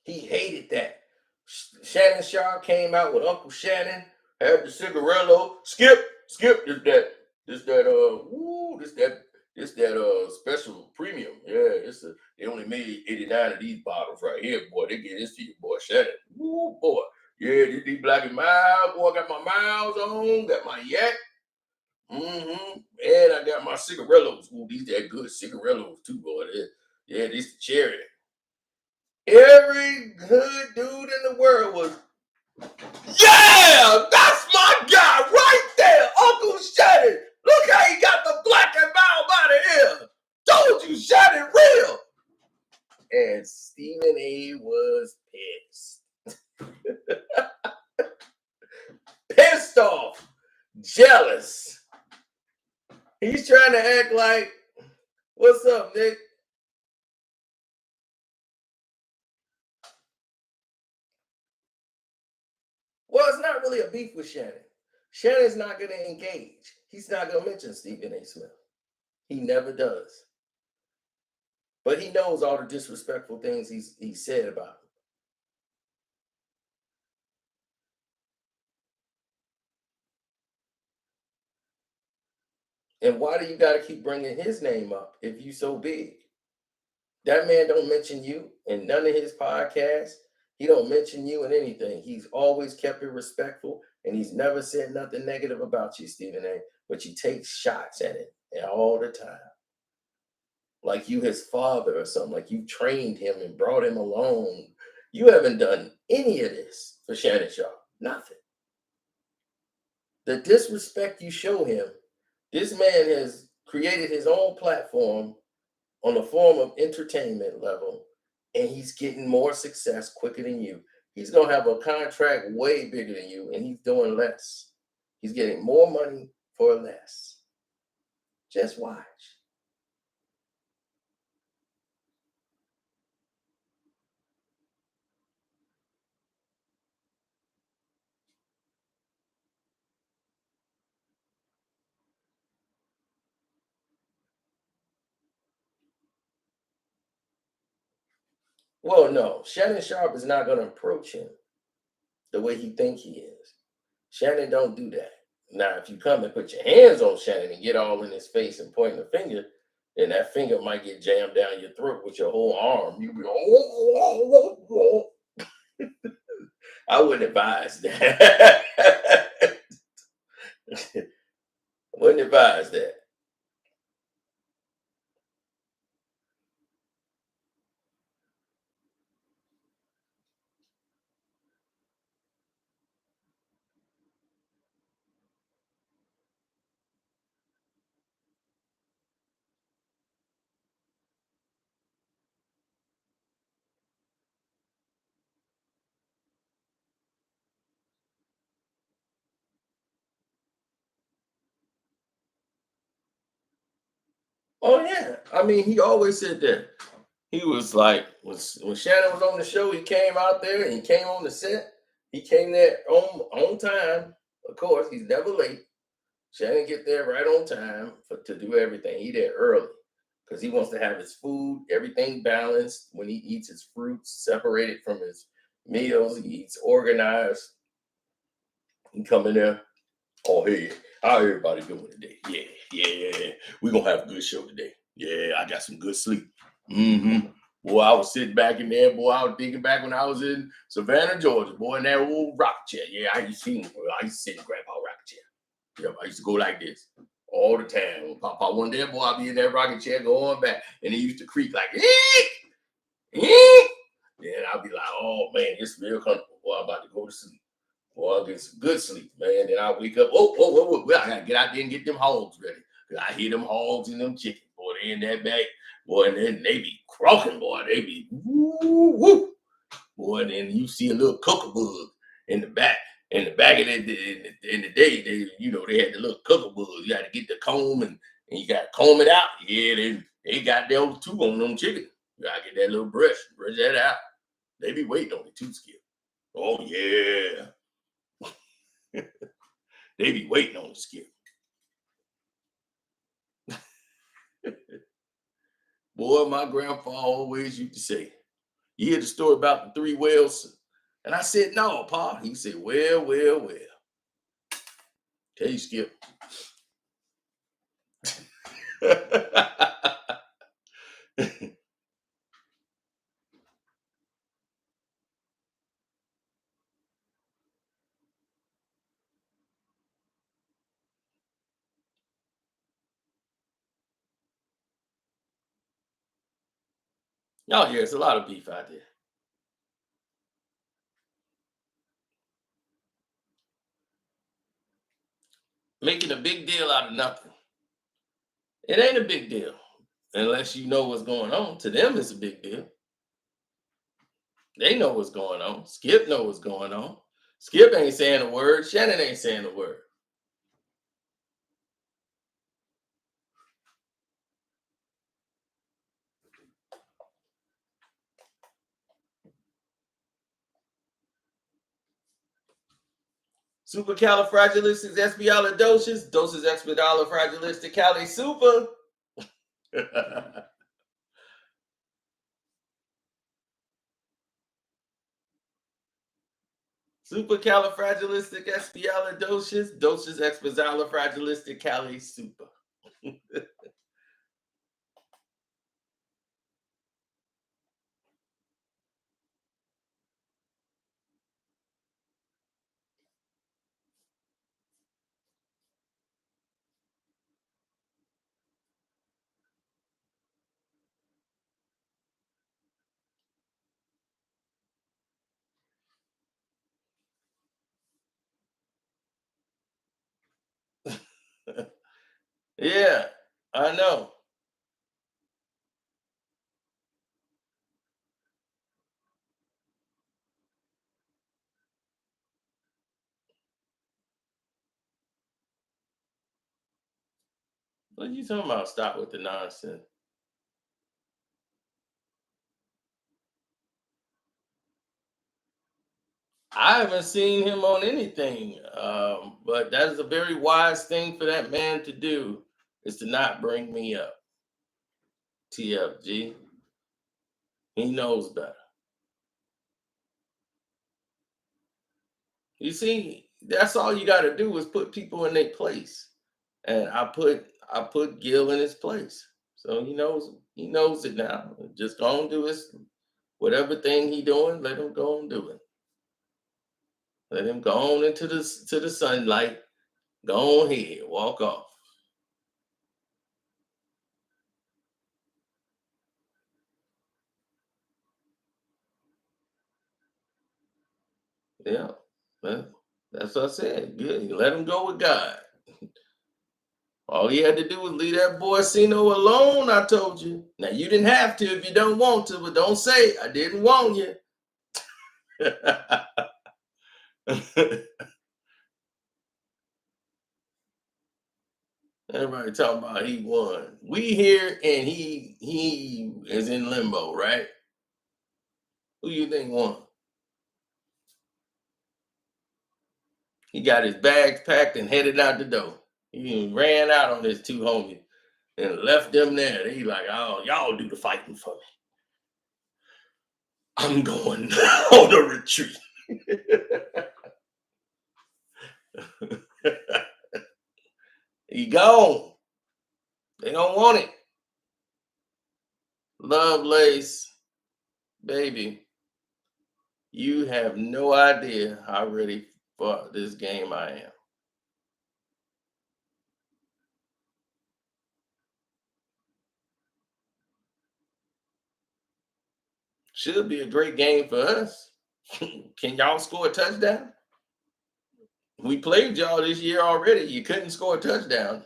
He hated that. Shannon Sharpe came out with Uncle Shannon, had the cigarello. Skip, this that special premium. Yeah, they only made 89 of these bottles right here, boy. They get this to you, boy, Shannon. Woo, boy. Yeah, these black and mild, boy. Got my miles on, got my yak. And I got my cigarellos. Ooh, these that good cigarellos too, boy. Yeah, these the cherry. Every good dude in the world was, yeah, that's my guy right there, Uncle Shannon. Look how he got the black and mild out of here. Told you, Shannon, real. And Stephen A was pissed. Pissed off, jealous. He's trying to act like, what's up, Nick? Well, it's not really a beef with Shannon. Shannon's not going to engage. He's not going to mention Stephen A. Smith. He never does. But he knows all the disrespectful things he said about him. And why do you got to keep bringing his name up if you so big? That man don't mention you in none of his podcasts. He don't mention you in anything. He's always kept it respectful, and he's never said nothing negative about you, Stephen A. But you take shots at it all the time, like you his father or something. Like you trained him and brought him along. You haven't done any of this for Shannon Sharpe. Nothing. The disrespect you show him. This man has created his own platform on a form of entertainment level, and he's getting more success quicker than you. He's gonna have a contract way bigger than you, and he's doing less. He's getting more money for less. Just watch. Well, no, Shannon Sharpe is not gonna approach him the way he think he is. Shannon don't do that. Now, if you come and put your hands on Shannon and get all in his face and point the finger, then that finger might get jammed down your throat with your whole arm. You be oh, I wouldn't advise that. Wouldn't advise that. Oh yeah, I mean, he always said that. He was like, when Shannon was on the show, he came out there and he came on the set. He came there on time. Of course, he's never late. Shannon get there right on time to do everything. He there early because he wants to have his food, everything balanced. When he eats his fruits, separated from his meals, he eats organized. He come in there. Oh hey, how everybody doing today? Yeah, yeah. We gonna have a good show today. Yeah, I got some good sleep. Mm-hmm. Boy, I was sitting back in there. Boy, I was thinking back when I was in Savannah, Georgia. Boy, in that old rock chair. Yeah, I used to sit in Grandpa rock chair. Yep, I used to go like this all the time. When Papa one day, boy, I'd be in that rocking chair going back, and it used to creak like, eek, eek. Then I'd be like, oh man, it's real comfortable. Boy, I'm about to go to sleep. Boy, I'll get some good sleep, man. Then I wake up. I gotta get out there and get them hogs ready. Cause I hear them hogs and them chickens, boy, they in that bag. Boy, and then they be croaking, boy. They be woo woo. Boy, and then you see a little cooker bug in the back. In the back of in the day, they had the little cooker bugs. You had to get the comb and you got to comb it out. Yeah, they got those two on them chickens. You gotta get that little brush that out. They be waiting on it too, Skip. Oh yeah. They be waiting on the Skip. Boy, my grandpa always used to say, you hear the story about the three whales? And I said, no, Pa. He said, well, well, well. Tell you, Skip. Oh, yeah, it's a lot of beef out there. Making a big deal out of nothing. It ain't a big deal unless you know what's going on. To them, it's a big deal. They know what's going on. Skip know what's going on. Skip ain't saying a word. Shannon ain't saying a word. Supercalifragilisticexpialidocious, doses expedalifragilisticali super. Supercalifragilisticexpialidocious, doses expedalifragilisticali super. Yeah, I know. What are you talking about? Stop with the nonsense. I haven't seen him on anything, but that is a very wise thing for that man to do, is to not bring me up. TFG, he knows better. You see, that's all you got to do is put people in their place, and I put Gil in his place, so he knows it now. Just go and do his whatever thing he doing. Let him go and do it. Let him go on into the sunlight. Go on ahead, walk off. Yeah, that- that's what I said. Good. You let him go with God. All he had to do was leave that boy Cino alone. I told you. Now you didn't have to if you don't want to, but don't say I didn't want you. Everybody talking about he won. We here and he is in limbo, right? Who you think won? He got his bags packed and headed out the door. He ran out on his two homies and left them there. He like, oh, y'all do the fighting for me. I'm going on a retreat. He gone. They don't want it. Lovelace, baby, you have no idea how ready for this game I am. Should be a great game for us. Can y'all score a touchdown? We played y'all this year already. You couldn't score a touchdown.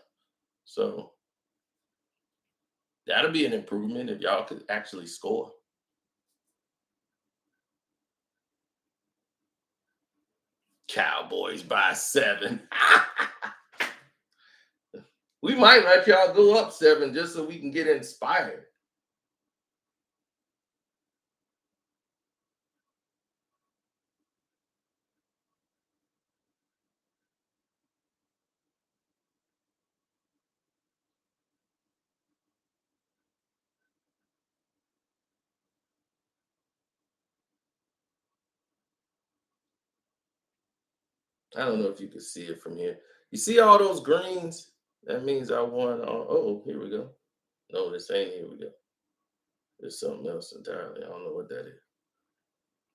So that'll be an improvement if y'all could actually score. Cowboys by 7. We might let y'all go up 7 just so we can get inspired. I don't know if you can see it from here. You see all those greens? That means I won. Oh, here we go. No, this ain't. Here we go. There's something else entirely. I don't know what that is.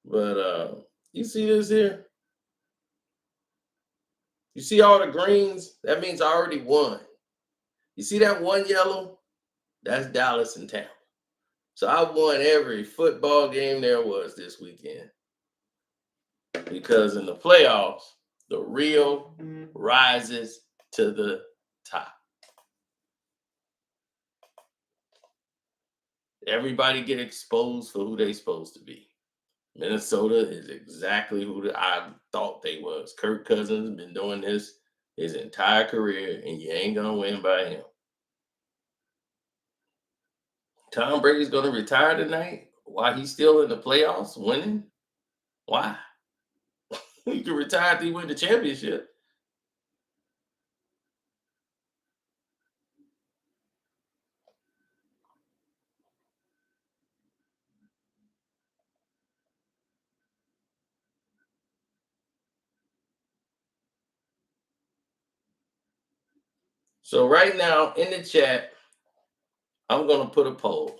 But you see this here? You see all the greens? That means I already won. You see that one yellow? That's Dallas and Tampa. So I won every football game there was this weekend because in the playoffs, the real rises to the top. Everybody get exposed for who they supposed to be. Minnesota is exactly who I thought they was. Kirk Cousins has been doing this his entire career, and you ain't gonna win by him. Tom Brady's gonna retire tonight while he's still in the playoffs winning. Why? He can retire if he win the championship. So right now in the chat, I'm gonna put a poll.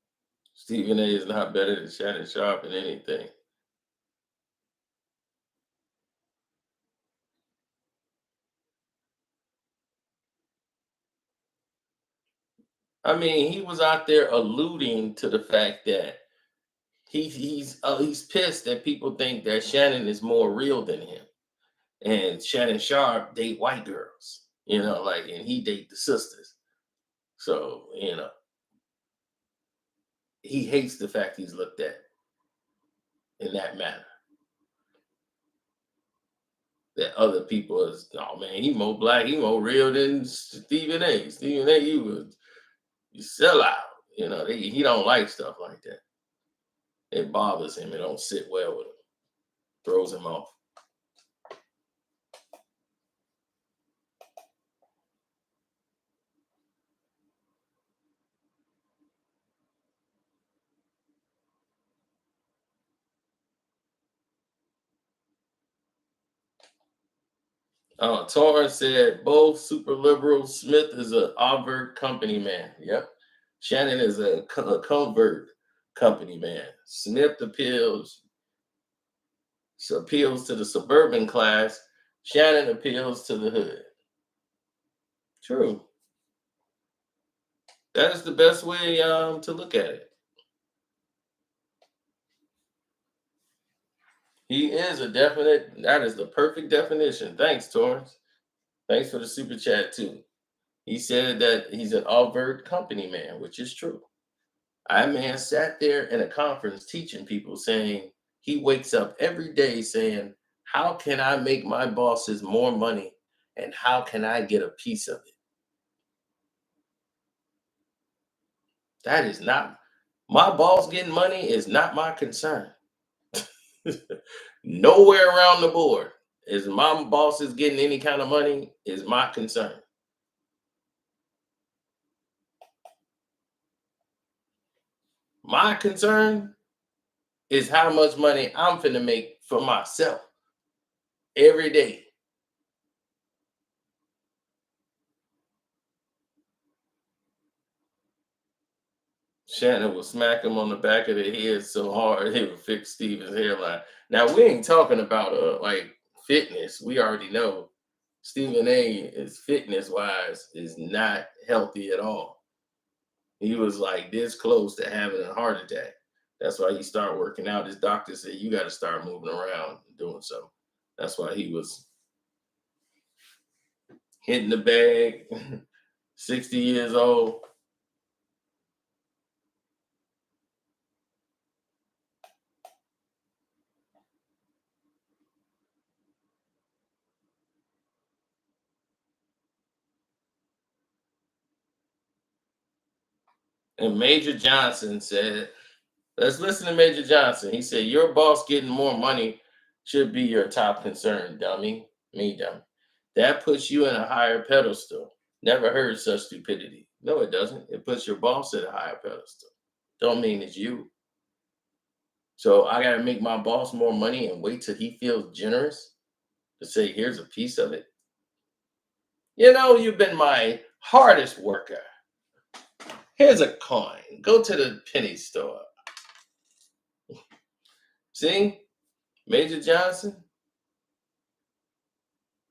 Stephen A is not better than Shannon Sharpe in anything. I mean, he was out there alluding to the fact that he's pissed that people think that Shannon is more real than him, and Shannon Sharpe date white girls, like, and he date the sisters. So he hates the fact he's looked at in that manner. That other people is, oh man, he more black, he more real than Stephen A. Stephen A. You sell out. He don't like stuff like that. It bothers him. It don't sit well with him. Throws him off. Torrance said both super liberals. Smith is an overt company man. Yep. Shannon is a covert company man. Smith appeals to the suburban class. Shannon appeals to the hood. True. That is the best way to look at it. He is that is the perfect definition. Thanks, Torrance. Thanks for the super chat, too. He said that he's an overt company man, which is true. I man sat there in a conference teaching people, saying he wakes up every day saying, how can I make my bosses more money and how can I get a piece of it? That is not my boss getting money is not my concern. Nowhere around the board is my boss is getting any kind of money is my concern. My concern is how much money I'm finna make for myself every day. Shannon will smack him on the back of the head so hard it would fix Steven's hairline. Now we ain't talking about like fitness. We already know Stephen A is fitness wise is not healthy at all. He was like this close to having a heart attack. That's why he started working out. His doctor said you got to start moving around and doing something. That's why he was hitting the bag, 60 years old. And Major Johnson said, let's listen to Major Johnson. He said, your boss getting more money should be your top concern, dummy. Me, dummy. That puts you in a higher pedestal. Never heard such stupidity. No, it doesn't. It puts your boss at a higher pedestal. Don't mean it's you. So I got to make my boss more money and wait till he feels generous to say, here's a piece of it. You've been my hardest worker. Here's a coin. Go to the penny store. See? Major Johnson,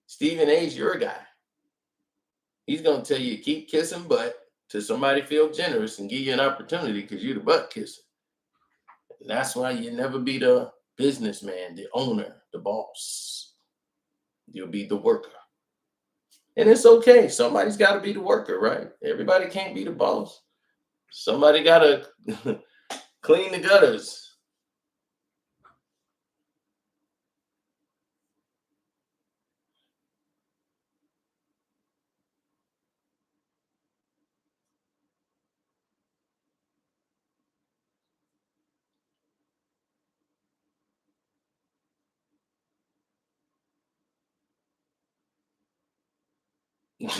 Stephen A's your guy. He's going to tell you keep kissing butt till somebody feel generous and give you an opportunity because you're the butt kisser. And that's why you never be the businessman, the owner, the boss. You'll be the worker. And it's okay. Somebody's got to be the worker, right? Everybody can't be the boss. Somebody got to clean the gutters.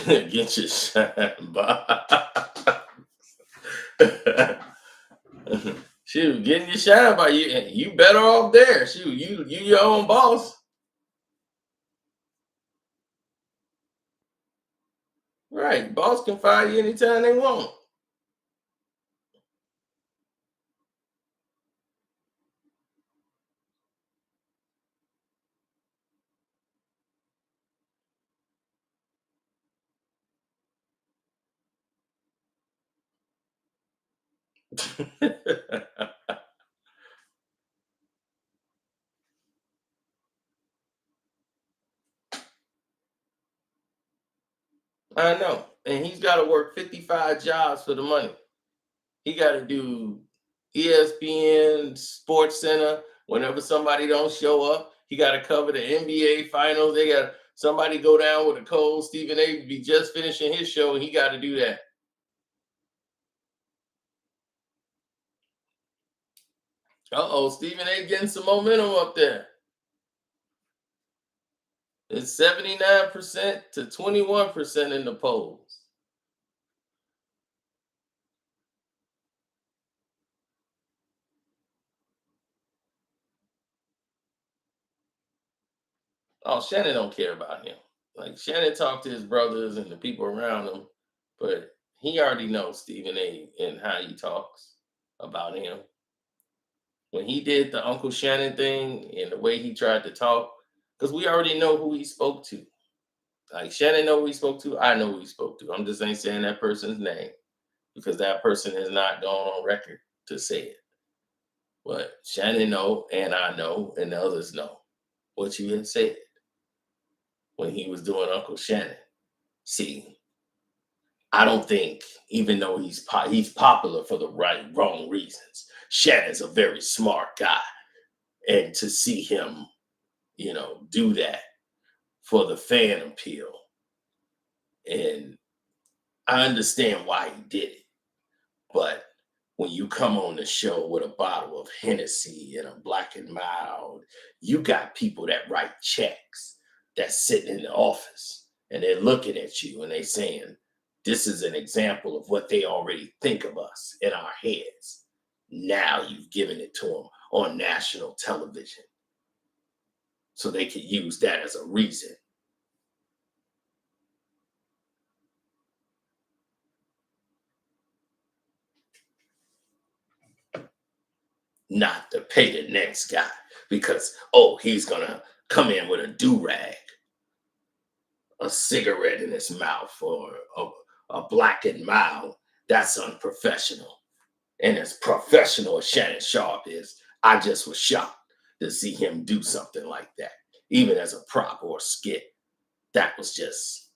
Get your shine box. Shoot, getting your shine by you. You better off there. Shoot, you your own boss. Right. Boss can fire you anytime they want. I know. And he's got to work 55 jobs for the money. He got to do ESPN, Sports Center. Whenever somebody don't show up, he got to cover the NBA finals. They got somebody go down with a cold. Stephen A. be just finishing his show, and he got to do that. Uh-oh, Stephen A. getting some momentum up there. It's 79% to 21% in the polls. Oh, Shannon don't care about him. Like Shannon talked to his brothers and the people around him, but he already knows Stephen A. and how he talks about him. When he did the Uncle Shannon thing and the way he tried to talk, because we already know who he spoke to. Like Shannon know who he spoke to, I know who he spoke to. I'm just ain't saying that person's name because that person has not gone on record to say it. But Shannon know, and I know, and the others know what you had said when he was doing Uncle Shannon. See, I don't think, even though he's popular for the wrong reasons, Shannon's a very smart guy, and to see him, do that for the fan appeal, and I understand why he did it, but when you come on the show with a bottle of Hennessy and a Black and Mild, you got people that write checks that's sitting in the office and they're looking at you and they saying, this is an example of what they already think of us in our heads. Now you've given it to them on national television so they could use that as a reason not to pay the next guy because, oh, he's going to come in with a do-rag, a cigarette in his mouth, or a Black and Mild. That's unprofessional. And as professional as Shannon Sharpe is, I just was shocked to see him do something like that, even as a prop or a skit. That was just,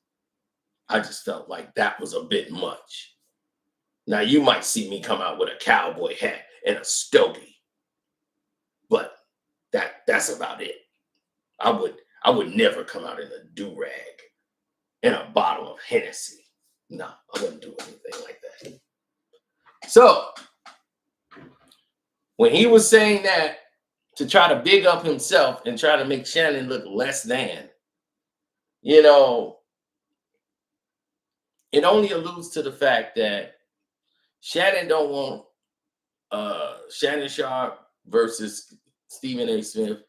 I just felt like that was a bit much. Now you might see me come out with a cowboy hat and a stogie, but that's about it. I would never come out in a do rag and a bottle of Hennessy. No, I wouldn't do anything like that. So when he was saying that to try to big up himself and try to make Shannon look less than, you know, it only alludes to the fact that Shannon don't want Shannon Sharpe versus Stephen A. Smith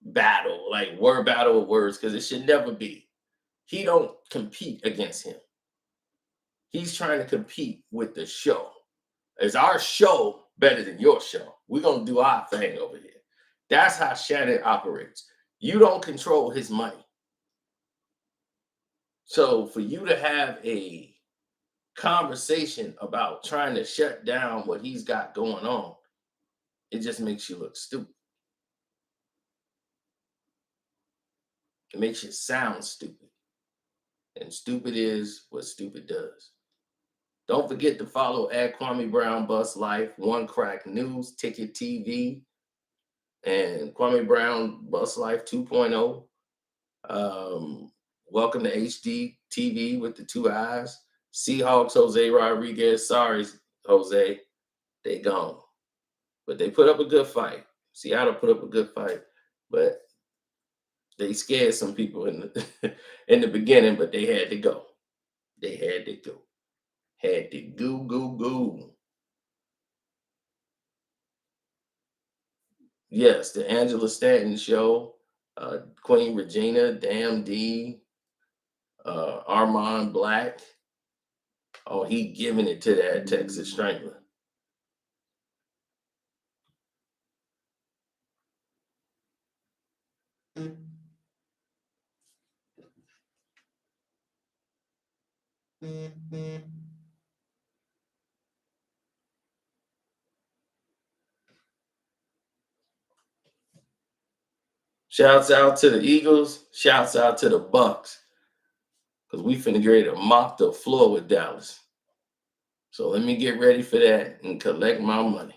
battle, like word battle of words, because it should never be. He don't compete against him. He's trying to compete with the show. Is our show better than your show? We're gonna do our thing over here. That's how Shannon operates. You don't control his money. So for you to have a conversation about trying to shut down what he's got going on, it just makes you look stupid. It makes you sound stupid. And stupid is what stupid does. Don't forget to follow at Kwame Brown Bus Life, One Crack News, Ticket TV, and Kwame Brown Bus Life 2.0. Welcome to HD TV with the two eyes. Seahawks, Jose Rodriguez. Sorry, Jose. They gone. But they put up a good fight. Seattle put up a good fight. But they scared some people in the in the beginning, but they had to go. They had to go. Had to go. Yes, the Angela Stanton show, Queen Regina, Damn D, Armand Black. Oh, he giving it to that Texas Strangler. Shouts out to the Eagles. Shouts out to the Bucks. Because we finna get ready to mop the floor with Dallas. So let me get ready for that and collect my money.